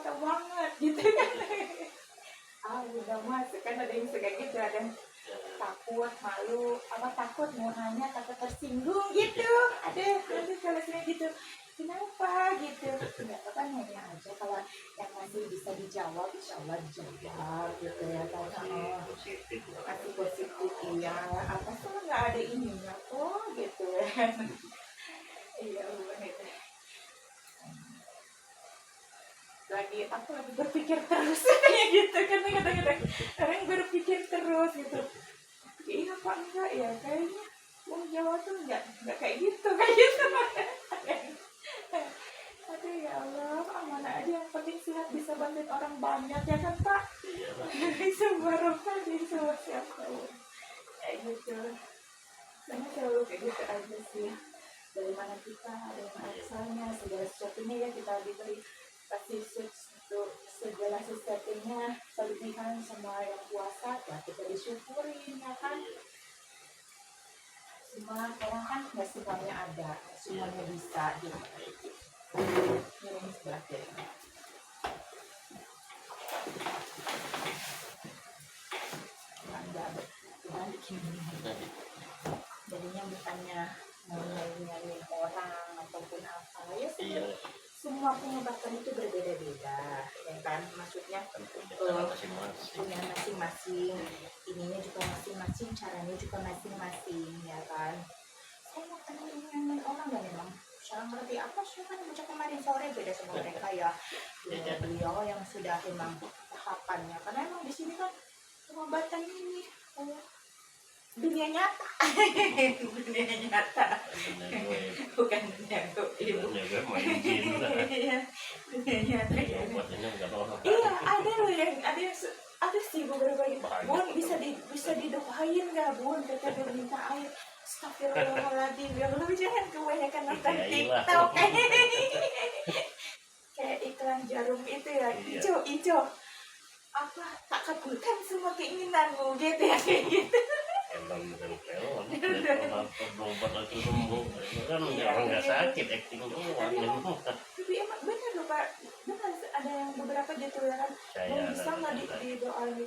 tahu banget gitu kan. Udah masuk kan, ada yang suka gitu, ada yang takut, malu, takut mau nanya, takut tersinggung gitu. Ada kalau sini gitu. Kenapa gitu? Nggak apa-apa, nanya aja. Kalau yang masih bisa dijawab, insya Allah dijawab gitu ya. Karena masih positif, iya. Apa sih nggak ada ininya kok gitu ya. Iya, gitu. Aku lagi berpikir terus kayak gitu kan, kadang-kadang orang berpikir terus gitu. Iya apa enggak ya, kayaknya Jawa tuh nggak kayak gitu Aduh ya Allah, amanah aja, yang penting sehat, bisa bantuin orang banyak ya kan Pak. Bisa barokah di sama siapa kayak gitu. Saya selalu kayak gitu aja sih. Dari mana kita, dari mana asalnya, segala sesuatunya ya kita diberi kasih untuk segala sesuatunya, kelebihan sama yang puasa ya kita disyukurin ya kan. Semua orang kan nggak semuanya ada, semuanya bisa gitu. Miring sebelah kiri. Tuhan bikin jadinya bukannya mau nyari orang ataupun apa ya, semua pengobatan itu berbeda-beda ya kan, maksudnya punya masing-masing, ininya juga masing-masing, caranya juga masing-masing ya kan. Saya mau tanya orang dan memang saya ngerti apa sih, kan bocah kemarin sore beda sama mereka ya. Beliau yang sudah memang tahapannya, karena emang di sini kan pengobatan ini dunia nyata. Dunia nyata, bukan dunia gaib. Dunia nyata. Iya, ada loh yang ada sih beberapa yang Bun bisa didoain nggak Bun, kita udah minta air. Astagfirullahaladzim, ya Allah, jangan kebanyakan nonton TikTok kayak iklan jarum itu ya, hijau apa, tak kabulkan semua keinginanmu gitu ya, kayak gitu. Emang bukan film, berobat langsung sembuh. Kan orang nggak sakit, acting doang. Tapi emang benar loh Pak, benar ada yang beberapa gitu ya kan. Bisa nggak didoain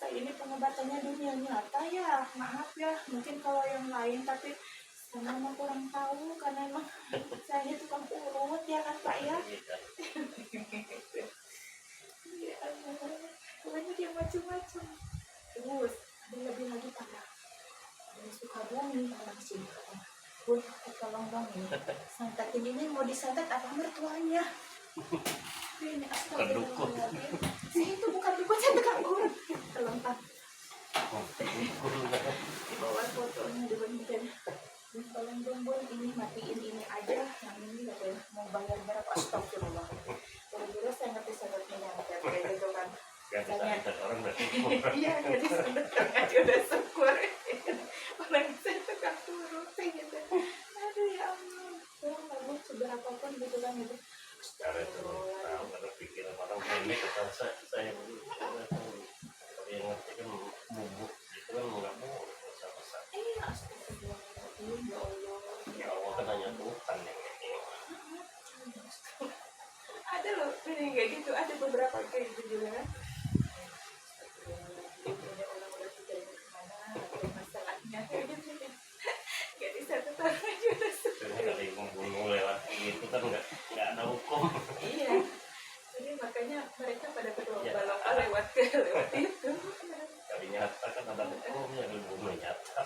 saya ini pengobatannya dunia nyata ya, maaf ya, mungkin kalau yang lain, tapi saya memang kurang tahu karena emang saya ini tukang urut ya kan Pak ya. Ya Allah, pokoknya dia macam-macam. Terus ada lebih lagi parah, dari Sukabumi orang sini katanya, Bun, tolong dong nih, santatin ini mau disantet apa mertuanya? Ini astagfirullahaladzim. Saya itu bukan dukun, saya tukang urut. Tolong Pak, bawa fotonya dibandingkan. Tolong dong Bun, ini matiin ini aja, yang ini katanya mau bayar berapa? Astagfirullah. Kira-kira saya ngerti santetnya nyantet kayak gitu kan. Gak bisa kita orang berarti Iya, jadi santet aja udah syukur. Orang saya tukang urut kayak gitu. Aduh ya Allah, mau seberapapun gitu kan gitu. cara itu tahu karena pikiran orang ini kata saya tapi yang ngerti kan bubuk itu kan nggak mau besar-besar Iya, astagfirullahaladzim, ya Allah. ya Allah kan hanya Tuhan yang ini Ada loh ini kayak gitu, ada beberapa kayak gitu juga kan. Ada orang udah tidak kemana, ada masalahnya kayak gitu. Gak bisa tetap aja udah sebenarnya kalau yang membunuh lewat gitu kan nggak ada hukum iya. Jadi makanya mereka pada berlomba Ya. lewat itu. kali nyata kan ada hukumnya kalau bunuh nyata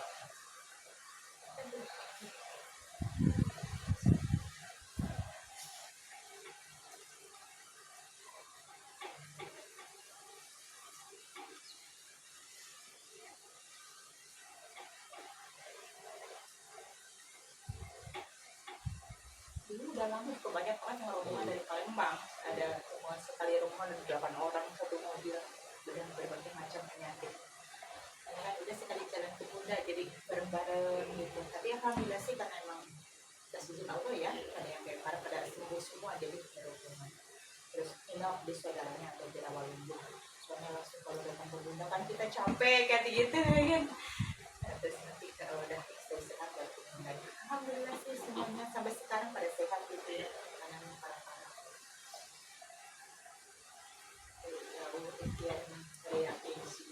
Dulu udah lama kebanyakan yang rumah dari Palembang, ada rumah sekali rumah ada 8 orang satu mobil dengan berbagai macam penyakit. Kan udah sekali jalan ke Bunda jadi bareng-bareng gitu. Tapi alhamdulillah sih karena emang kasih izin Allah ya, ada yang kayak pada sembuh semua jadi berhubungan. Terus nginep di saudaranya atau di awal minggu. Soalnya langsung kalau datang ke Bunda kan kita capek kayak gitu kan. Terus nanti kalau udah istirahat baru lagi. Alhamdulillah sih semuanya sampai sekarang pada sehat gitu ya. Karena parah-parah. Jauh reaksi.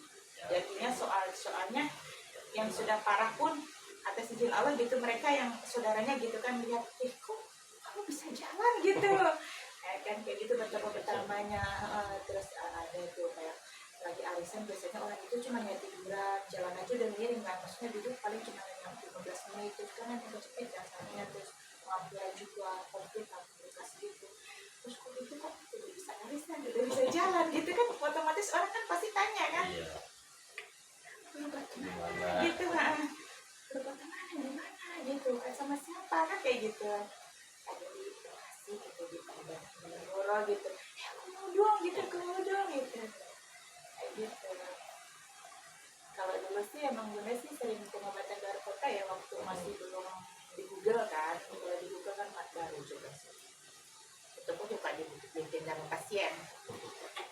Jadinya soalnya yang sudah parah pun atas izin Allah gitu mereka yang saudaranya gitu kan lihat kok kamu bisa jalan gitu kan kayak gitu betapa-betapanya terus ada tuh kayak lagi arisan biasanya orang itu cuma ya tiduran jalan aja udah miring kan maksudnya duduk paling cuma 15 menit itu kan yang cepet rasanya terus pengambilan juga konflik komunikasi gitu terus kok itu kok udah bisa arisan udah bisa jalan gitu kan otomatis orang kan pasti tanya kan iya berobat gimana kemana gitu kan berobat kemana gimana gitu kan sama siapa kan kayak gitu ada di Bekasi gitu di Pandegoro gitu ya aku mau dong gitu kayak gitu kalau dulu sih emang Bunda sih sering pengobatan luar kota ya waktu masih belum di Google kan kalau di Google kan baru juga sih itu pun juga dibikin sama pasien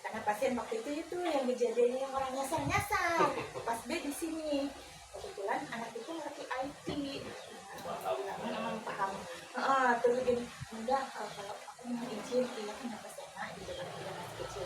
karena pasien waktu itu yang kejadiannya yang orang nyasar pas dia di sini kebetulan anak itu ngerti IT memang paham terus gini udah kalau aku mau izin iya kenapa sana gitu kan dia masih kecil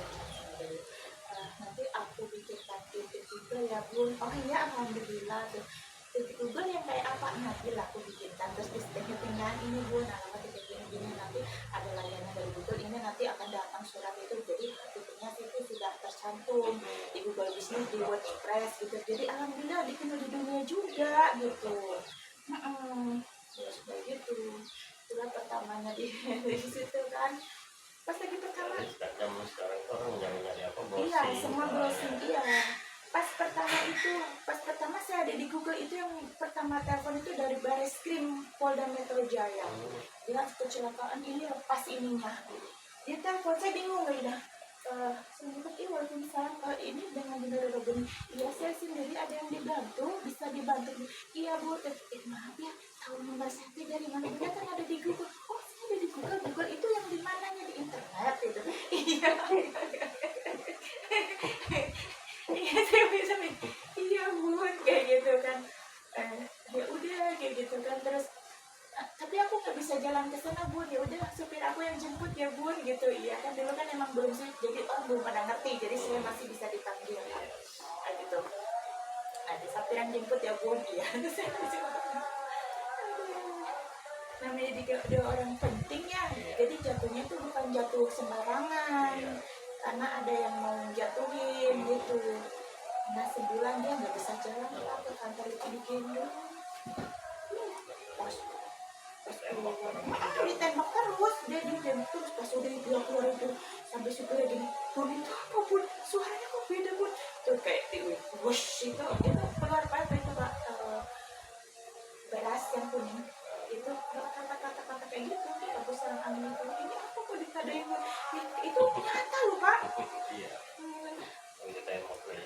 nanti aku bikin titik Google ya Bun oh iya alhamdulillah tuh titik Google yang kayak apa nanti lah aku bikinkan terus di settingnya ini Bun alamat titik gini nanti ada layanan dari Google ini nanti akan datang surat itu jadi titiknya itu sudah tercantum di Google Business di WordPress gitu jadi alhamdulillah dikenal di dunia juga gitu terus kayak gitu itulah pertamanya di situ kan pas lagi pertama zaman sekarang orang nyari apa browsing iya semua browsing iya pas pertama saya ada di Google itu yang pertama telepon itu dari Bareskrim Polda Metro Jaya dia kecelakaan ini lepas ininya dia telepon saya bingung ya Assalamualaikum waalaikumsalam ini dengan benar begini iya saya sendiri ada yang dibantu bisa dibantu iya Bu maaf ya tahu nomor saya dari mana dia kan ada di Google oh saya ada di Google itu yang di mananya di internet gitu iya iya saya bisa iya Bun kayak gitu kan ya udah kayak gitu kan terus tapi aku nggak bisa jalan ke sana Bun ya udah supir aku yang jemput ya Bun gitu iya kan dulu kan emang belum sih jadi orang belum pada ngerti jadi saya masih bisa dipanggil kan gitu. Ada sapir yang jemput ya bun, iya. Terus saya namanya dia orang penting ya, jadi jatuhnya tuh bukan jatuh sembarangan, karena ada yang mau jatuhin gitu. Nah sebulan dia nggak bisa jalan lah, ke kantor itu digendong. Pas keluar ditembak terus, dia ditembak terus. Pas udah dia keluar itu sampai supaya gini, bun itu apa bun, suaranya kok beda bun, tuh kayak wush itu keluar apa itu pak, beras yang kuning itu kata-kata kayak gitu. Aku serang angin itu, ini apa kok ditadain bun, itu nyata loh pak. Iya. Kita yang mau play.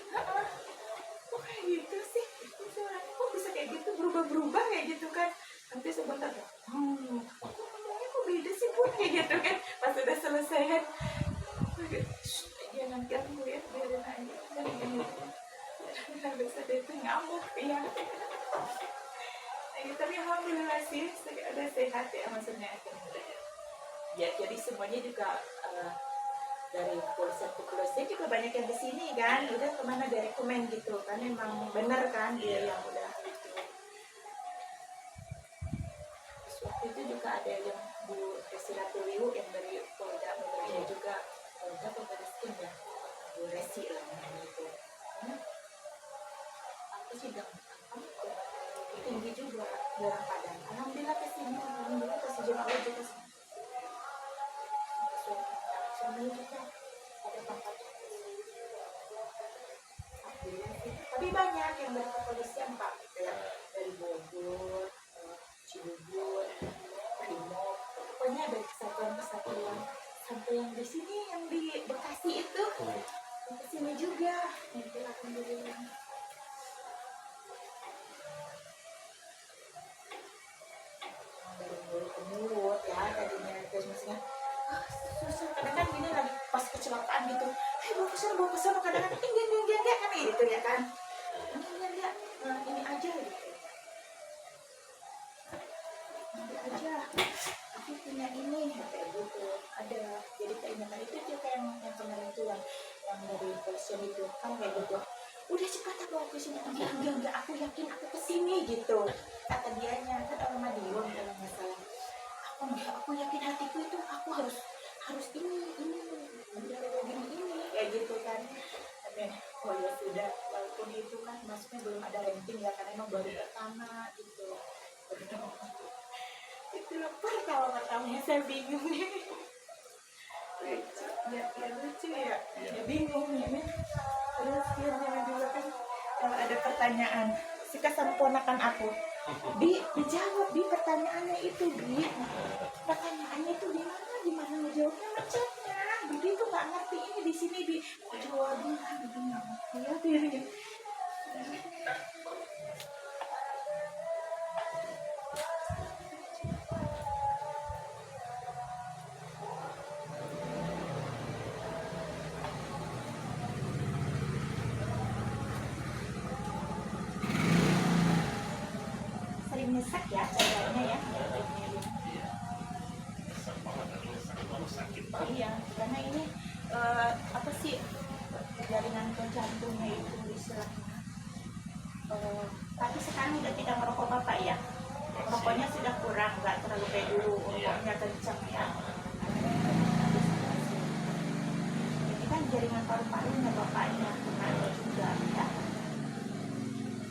Kok kayak gitu sih, suaranya kok bisa kayak gitu, berubah-berubah kayak gitu kan. Nanti sebentar aku ngomongnya kok beda sih bun, kayak gitu kan. Pas udah selesai kan, jangan ganggu ya, biarin aja. Habis ada itu ngamuk ya. Tapi alhamdulillah sih ada sehat ya, maksudnya ya. Jadi semuanya juga dari kepolisian ke kepolisian juga banyak yang kesini kan, udah kemana direkomend gitu kan, emang bener kan dia yang udah gitu. Terus waktu itu juga ada yang Bu Resi Ratuliu yang dari Polda Metro juga, Polda Pembereskin ya, Bu Resi lah gitu. Aku sidang tinggi juga di orang Padang. Alhamdulillah kesini, alhamdulillah kasih jemaah juga semuanya juga ada tempat. Tapi banyak yang dari kepolisian pak, ya dari Bogor, Cibubur, Primop, pokoknya dari kesatuan-kesatuan sampai yang di sini, yang di Bekasi itu, yang kesini juga. Itu alhamdulillah. Dari mulut ke mulut ya tadinya, terus maksudnya susah kadang-kadang gini lagi pas kecelakaan gitu, bawa kesana kadang-kadang enggak kan gitu ya kan, enggak ini aja gitu, nanti aja aku punya ini kayak gitu ada. Jadi keinginan itu dia kayak yang kemarin itu yang dari polisian itu kan kayak gitu, udah cepat bawa ke sini. Enggak aku yakin aku kesini gitu kata dianya, kan orang Madiun kalau nggak salah. Aku yakin hatiku itu aku harus ini kayak gitu kan. Tapi oh ya sudah, walaupun itu kan maksudnya belum ada ranking ya, karena emang baru pertama gitu. Itu kalau pertamanya saya bingung nih. Lucu ya bingung ini. Terus dia juga kan kalau ada pertanyaan suka sama ponakan aku, dijawab di pertanyaannya itu, pertanyaannya itu gimana ngejawabnya, macetnya begitu, nggak ngerti ini di sini jawabnya ya dia. Sering nyesek ya kayaknya ya. Iya, karena ini apa sih, jaringan ke jantungnya itu istilahnya. Tapi sekarang udah tidak merokok bapak ya, rokoknya sudah kurang, nggak terlalu kayak dulu rokoknya kencang ya. Ini kan jaringan paru-parunya bapaknya kena juga ya,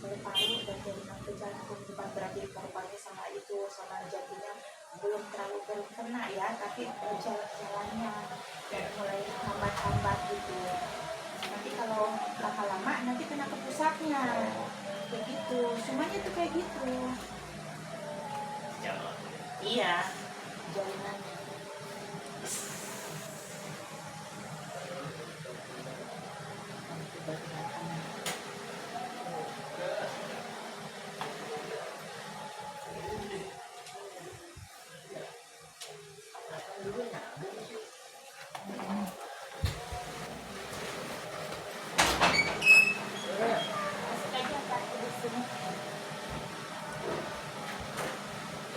paru-paru dan jaringan ke jantung, bukan berarti paru-parunya sama itu sama jantungnya belum kena ya, tapi jalannya dan mulai hambat-hambat gitu. Nanti kalau lama-lama nanti kena ke pusatnya begitu, semuanya tuh kayak gitu. Iya, jaringannya.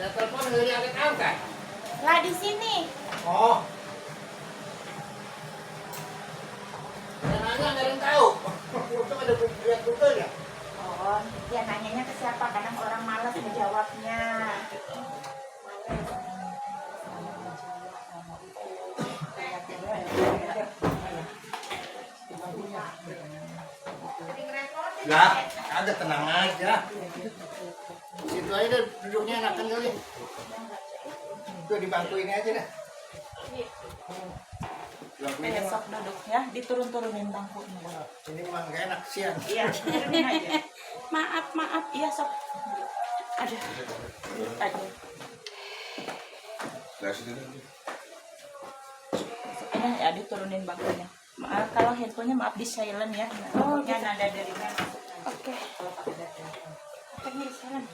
Saya telepon dari angkat. Lah di sini. Oh. Saya nanya nggak ada yang tahu. Untung ada lihat Google ya. Oh, dia nanyanya ke siapa? Kadang orang malas menjawabnya. Lah, ada tenang aja. Situ aja deh, duduknya enakan kali. Tuh di bangku ini aja dah. Bangku ini Besok duduk ya, diturun-turunin bangkunya. ini mah gak enak siang. Iya, turunin aja. Maaf, iya sok. Aduh, aduh. Ini ya diturunin bangkunya. Maaf kalau handphonenya maaf di silent ya. Oh, nada dari mana? Oke. Kalau pakai data. Pakainya di silent.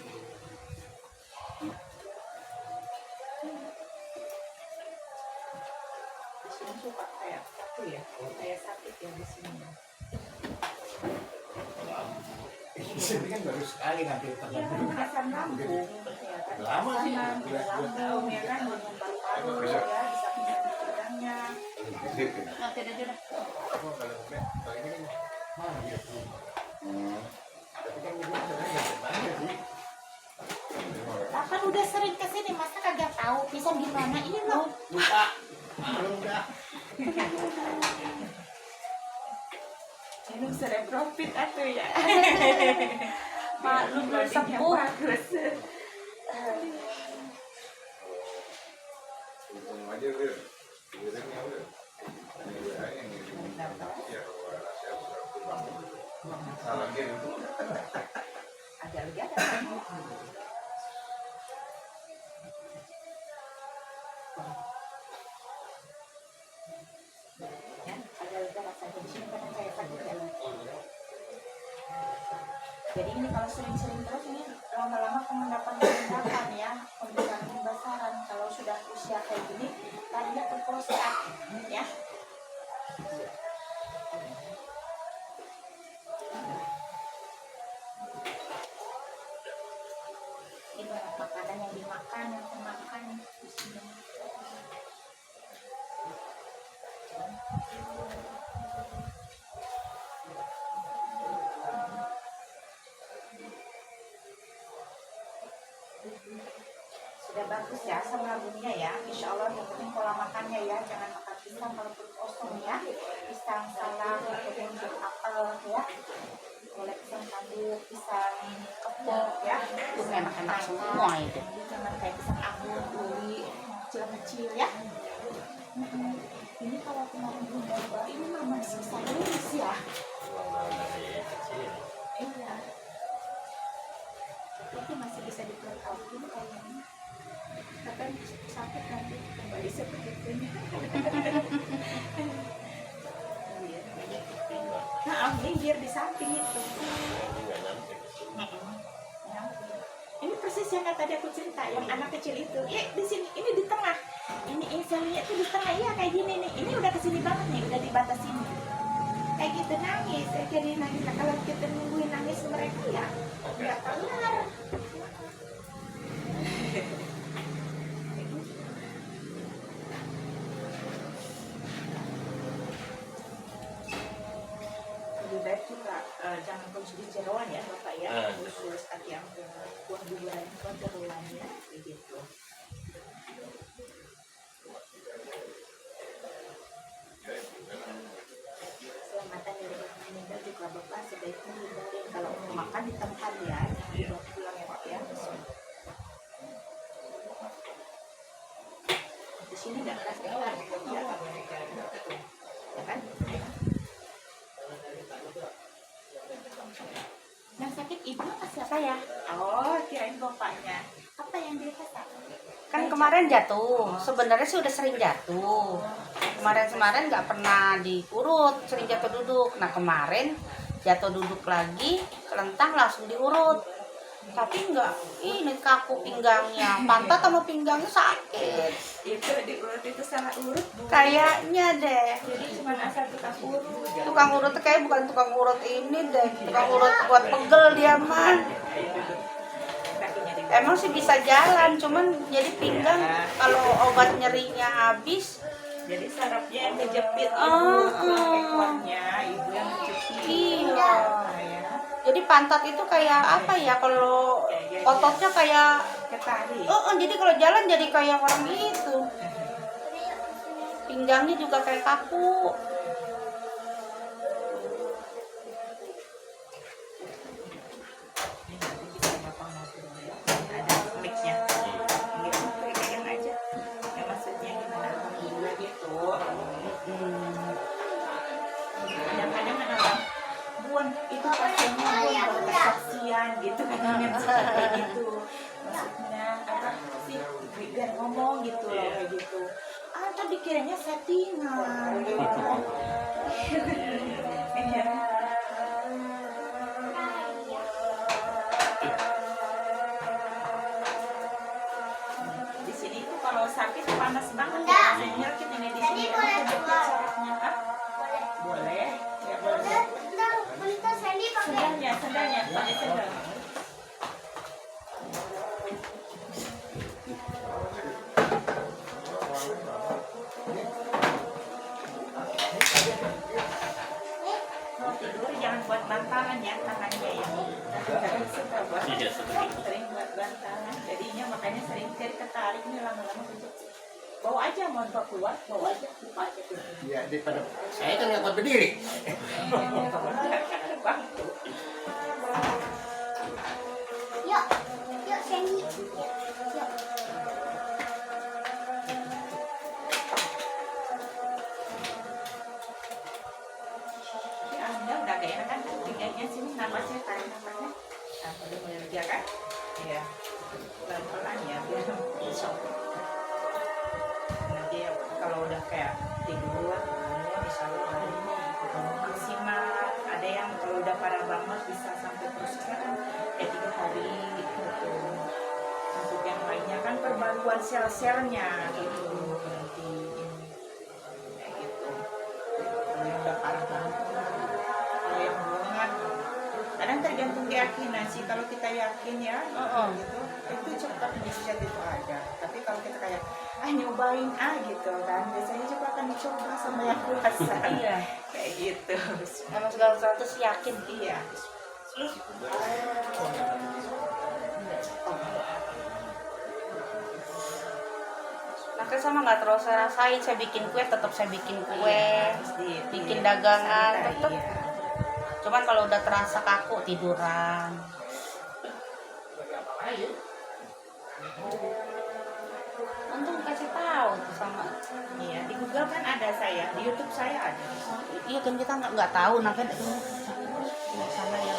Di sini suka kayak satu ya, kayak sakit ya di sini. Di sini kan baru sekali ngambil Iya teman. kan asam lambung. Lama sih, Asam lambung ya kan, paru-paru ya, bisa penyakit pinggangnya. Nanti aja dah. Oh, kalau ini kan mah gitu. Tapi kan ini sebenarnya banyak sih. Lah kan udah sering kesini, masa kagak tahu pisang gimana ini loh. Lupa. Belum dah. Minum profit atuh ya. Maklum sepuh bagus. Ada lagi ada. Ya, ada lagi rasanya di sini karena saya sakit ya. Jadi ini kalau sering-sering terus ini lama-lama pengendapan ya, pembesaran pembesaran. Kalau sudah usia kayak gini, tadinya ke prostat ya. Ini makanan yang dimakan, yang dimakan di sini. Sudah bagus ya asam lambungnya ya, insya Allah. Yang penting pola makannya ya, jangan makan pisang kalau perut kosong ya, pisang salak ataupun apel ya, boleh pisang kandung, pisang kepok ya, Itu enak-enak semua itu. jangan kayak pisang anggur, uli, kecil-kecil ya. Ini kalau kemarin bunda baru ini mama susah lurus ya. Memang dari kecil. Iya. Itu masih bisa diperkawin kayaknya. Tapi sakit nanti kembali seperti ini. Nah, minggir di samping itu. Ini nggak nyampe ke sini. Ini persis yang tadi aku cerita, yang anak kecil itu. Di sini, ini di tengah. Ini inselnya itu di tengah, iya kayak gini nih. Ini udah kesini banget nih, udah di batas ini. Kayak gitu nangis, jadi nangis. Nah, kalau kita nungguin nangis mereka ya, nggak kelar. Lebih baik juga jangan konsumsi jeroan ya Bapak ya, khusus tadi yang buah-buahan itu jeroan ya, begitu. Selamatan dari orang meninggal juga Bapak sebaiknya hindarin kalau mau makan di tempat ya, jangan dibawa pulang ya Pak ya. Di sini nggak keras ya, ya kan? Yang sakit ibu apa siapa ya? Oh, kirain bapaknya. Apa yang dia kata? Kan kemarin jatuh, sebenarnya sih udah sering jatuh. Kemarin nggak pernah diurut, sering jatuh duduk. Nah kemarin jatuh duduk lagi, kelentang langsung diurut. Tapi enggak, ini kaku pinggangnya, pantat sama pinggangnya sakit. Itu diurut itu salah urut Bu. Kayaknya deh. Jadi cuma asal tukang urut. Tukang urut tuh kayak bukan tukang urut ini deh, tukang urut buat pegel dia mah. Kakinya di Emang sih bisa jalan, cuman jadi pinggang kalau obat nyerinya habis Jadi sarafnya yang kejepit, Oh, ibu ekornya, ibu yang kejepit. Iya. Ya. Jadi pantat itu kayak apa ya, kalau ototnya kayak Ketarik. jadi kalau jalan jadi kayak orang itu. Pinggangnya juga kayak kaku. Ada mic-nya. Gitu, pegang aja. Ya, maksudnya gimana? Alhamdulillah gitu. Kadang-kadang ada orang buan itu pasiennya buan kesaksian gitu kan kayak gitu. Maksudnya apa sih biar ngomong gitu loh kayak gitu. Ah, tadi dikiranya settingan gitu. Di sini tuh kalau sakit panas banget ya, nyelkit ini di sini. Caranya ah, boleh, ya boleh. Bentar Sandy pakai. Sendalnya, pakai sendal. Mau tidur jangan buat bantalan ya, tangannya ya. Kadang suka buat Iya, seperti sering buat bantalan. Jadinya makanya sering ketarik nih lama-lama untuk bawa aja mau keluar, bawa aja, buka aja tuh. Ya daripada saya kan nggak kuat berdiri. Bantu. Yuk, yuk Sandy. Yuk. Ya, Anda udah gak enak kan? Pinggangnya sini napasnya, tarik napasnya. Nah, udah mulai lega kan? Iya. Pelan-pelan ya, biar bisa. Nanti ya, kalau udah kayak tidur, misalnya maksimal. Ada yang kalau udah parah banget bisa sampai prosesnya kan kayak 3 hari gitu. Untuk yang lainnya kan perbaruan sel-selnya gitu. Berarti kayak gitu. Kalau yang udah parah banget, kalau yang belum kan kadang tergantung keyakinan sih. Kalau kita yakin ya gitu, itu cepat mujizat itu ada. Tapi kalau kita kayak nyobain gitu kan, biasanya juga akan dicoba sama yang kuasa. Iya. Kayak gitu. Emang segala sesuatu sih yakin. Iya. Nah, kan sama nggak terus saya rasain, saya bikin kue, tetap saya bikin kue, bikin dagangan, tetap. Iya. Cuman kalau udah terasa kaku tiduran. Untung kasih tahu tuh sama. Iya, di Google kan ada saya, di YouTube saya ada. Iya kan kita nggak tahu, nah kan itu sana ya.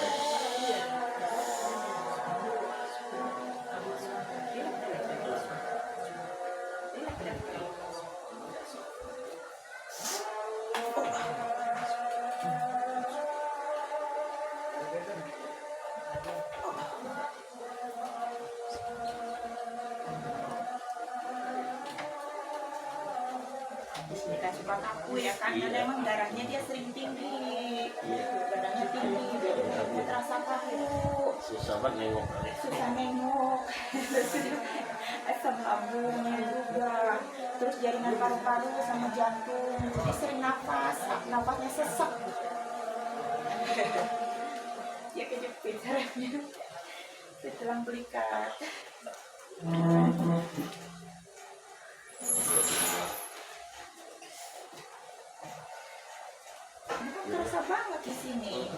Di sini kan suka kaku ya kan, ada emang darahnya dia sering tinggi, darahnya tinggi, jadi dia terasa kaku, susah banget nengok kali. susah nengok, asam lambungnya juga, terus jaringan paru-paru sama jantung, jadi sering nafasnya sesak. Ya kejepit sarafnya, tulang belikat. Terasa banget di sini.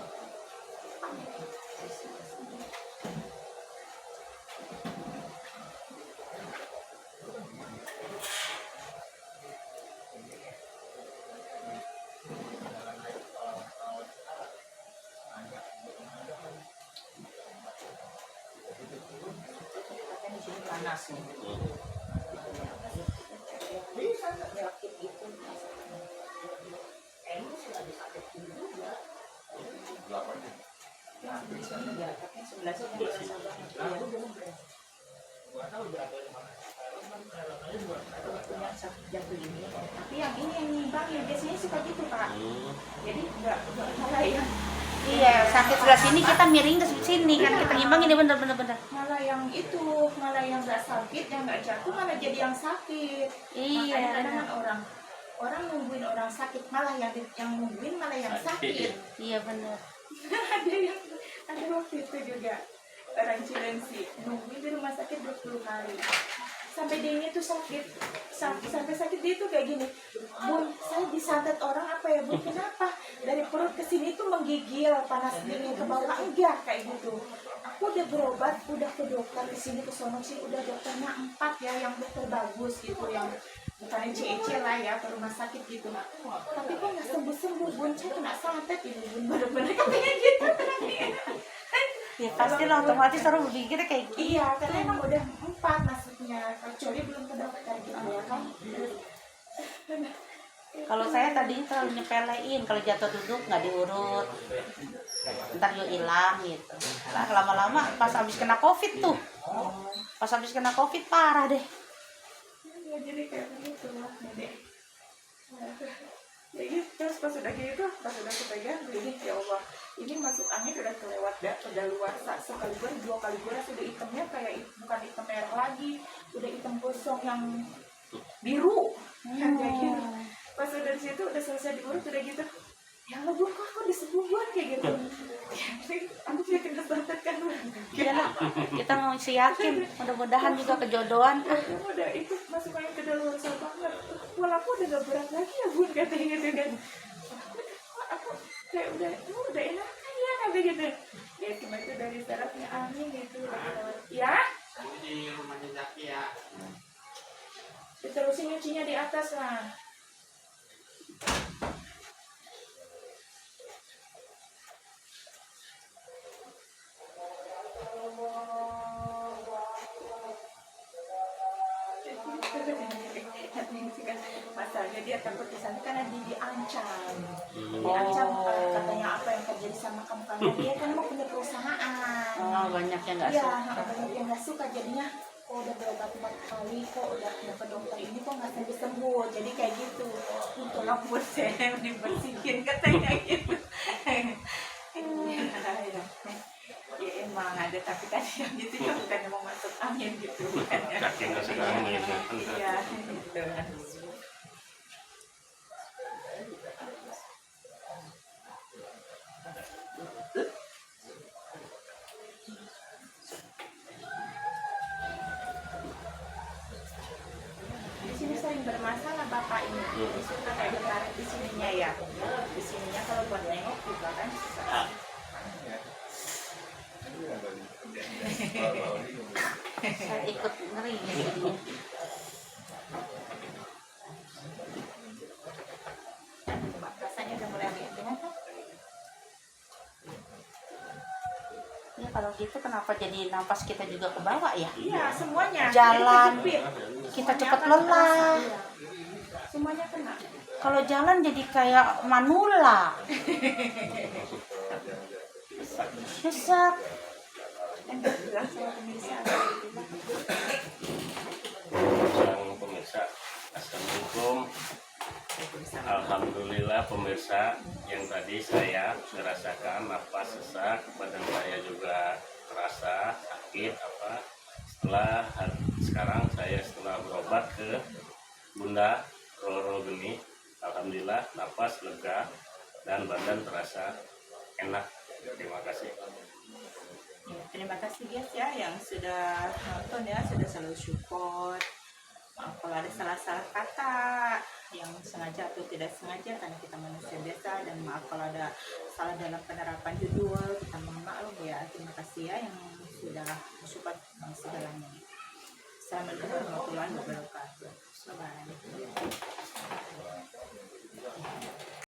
Kan di sini panas nih. Bisa nggak nyelakit gitu? Emang sih ada sakit juga. Di sini enggak, tapi sebelah sini yang terasa banget. Yang sakit jatuh ini, tapi yang ini yang nyimbangin biasanya suka gitu Pak. Jadi enggak malah yang Iya, sakit sebelah sini kita miring ke sini kan, kita ngimbang ini bener. malah yang itu, malah yang nggak sakit, yang nggak jatuh malah jadi yang sakit. Iya. Makanya kadang kan orang orang nungguin orang sakit, malah yang nungguin malah yang sakit. Iya benar. ada waktu itu juga orang Cilengsi nungguin di rumah sakit 20 hari sampai dia tuh sakit, sampai sakit dia tuh kayak gini, Bun, saya disantet orang apa ya Bun, kenapa dari perut ke sini tuh menggigil, panas dingin ke bawah, enggak kayak gitu. Aku udah berobat, udah ke dokter di sini ke sono sih, udah dokternya 4 ya, yang dokter bagus gitu, yang bukan CEC lah ya, ke rumah sakit gitu. Tapi kok nggak sembuh Bun, saya kena santet ini Bun, bener-bener katanya gitu. Ya pasti lah, otomatis orang berpikir kayak gitu. Iya, karena emang udah 4 maksudnya, kecuali belum ke dokter gitu ya kan. Kalau saya tadi terlalu nyepelein, kalau jatuh duduk nggak diurut, ntar juga hilang gitu. Lah lama-lama pas habis kena covid tuh, pas habis kena covid parah deh. Ya, jadi kayak begitu lah, Dek. Ya gitu, terus pas udah kepegang, ini ya Allah, ini masuk angin udah kelewat dah, udah luar sekali gua, 2 kali gua sudah hitamnya kayak bukan hitam merah lagi, udah hitam gosong yang biru, yang kayak gitu. Pas udah di situ udah selesai diurut udah gitu, ya Allah Bun, kok aku disembuhan kayak gitu. Aku yakin kesantet kan. Iya lah, kita masih yakin, mudah-mudahan juga kejodohan. Udah itu masuk angin ke dalam banget, walaupun udah gak berat lagi ya Bun katanya gitu kan. Aku kayak udah enak kan ya kata gitu. Ya cuma itu dari syaratnya angin gitu. Ya Di rumahnya Zaki ya. diterusin nyucinya di atas lah. Masalahnya dia takut di sana karena diancam. Diancam katanya apa yang terjadi sama kamu, karena dia kan mau punya perusahaan. Oh, banyak yang nggak Iya, suka. banyak yang nggak suka, jadinya kok udah berobat 4 kali, kok udah ke dokter ini kok nggak sembuh, jadi kayak gitu. Untuk rambut saya dibersihin katanya gitu. Ya emang ada, tapi kan yang gitu ya bukan mau masuk angin gitu kan ya. Kaki nggak sedang gitu. Iya, gitu. Di sini sering bermasalah bapak ini, suka kayak bertarik di sininya ya. Di sininya kalau buat nengok juga kan susah. Saya ikut ngeri jadinya. Rasanya udah mulai agak enak kan? Ya kalau gitu kenapa jadi napas kita juga ke bawah ya? Iya, semuanya. Jalan, Jadi kejepit. kita Semuanya cepat akan lelah. terasa, iya. Semuanya kena. Kalau jalan jadi kayak manula. Nyesek. Bilang sama pemirsa. Sang pemirsa, assalamualaikum. Alhamdulillah pemirsa, yang tadi saya merasakan napas sesak, badan saya juga terasa sakit sekarang saya setelah berobat ke Bunda Roro Geni, alhamdulillah napas lega dan badan terasa enak. Terima kasih. Ya, terima kasih guys ya yang sudah nonton ya, sudah selalu support. Maaf kalau ada salah-salah kata yang sengaja atau tidak sengaja karena kita manusia biasa, dan maaf kalau ada salah dalam penerapan judul, kita mohon maklum ya. Terima kasih ya yang sudah support segalanya. Assalamualaikum warahmatullahi wabarakatuh. Bye.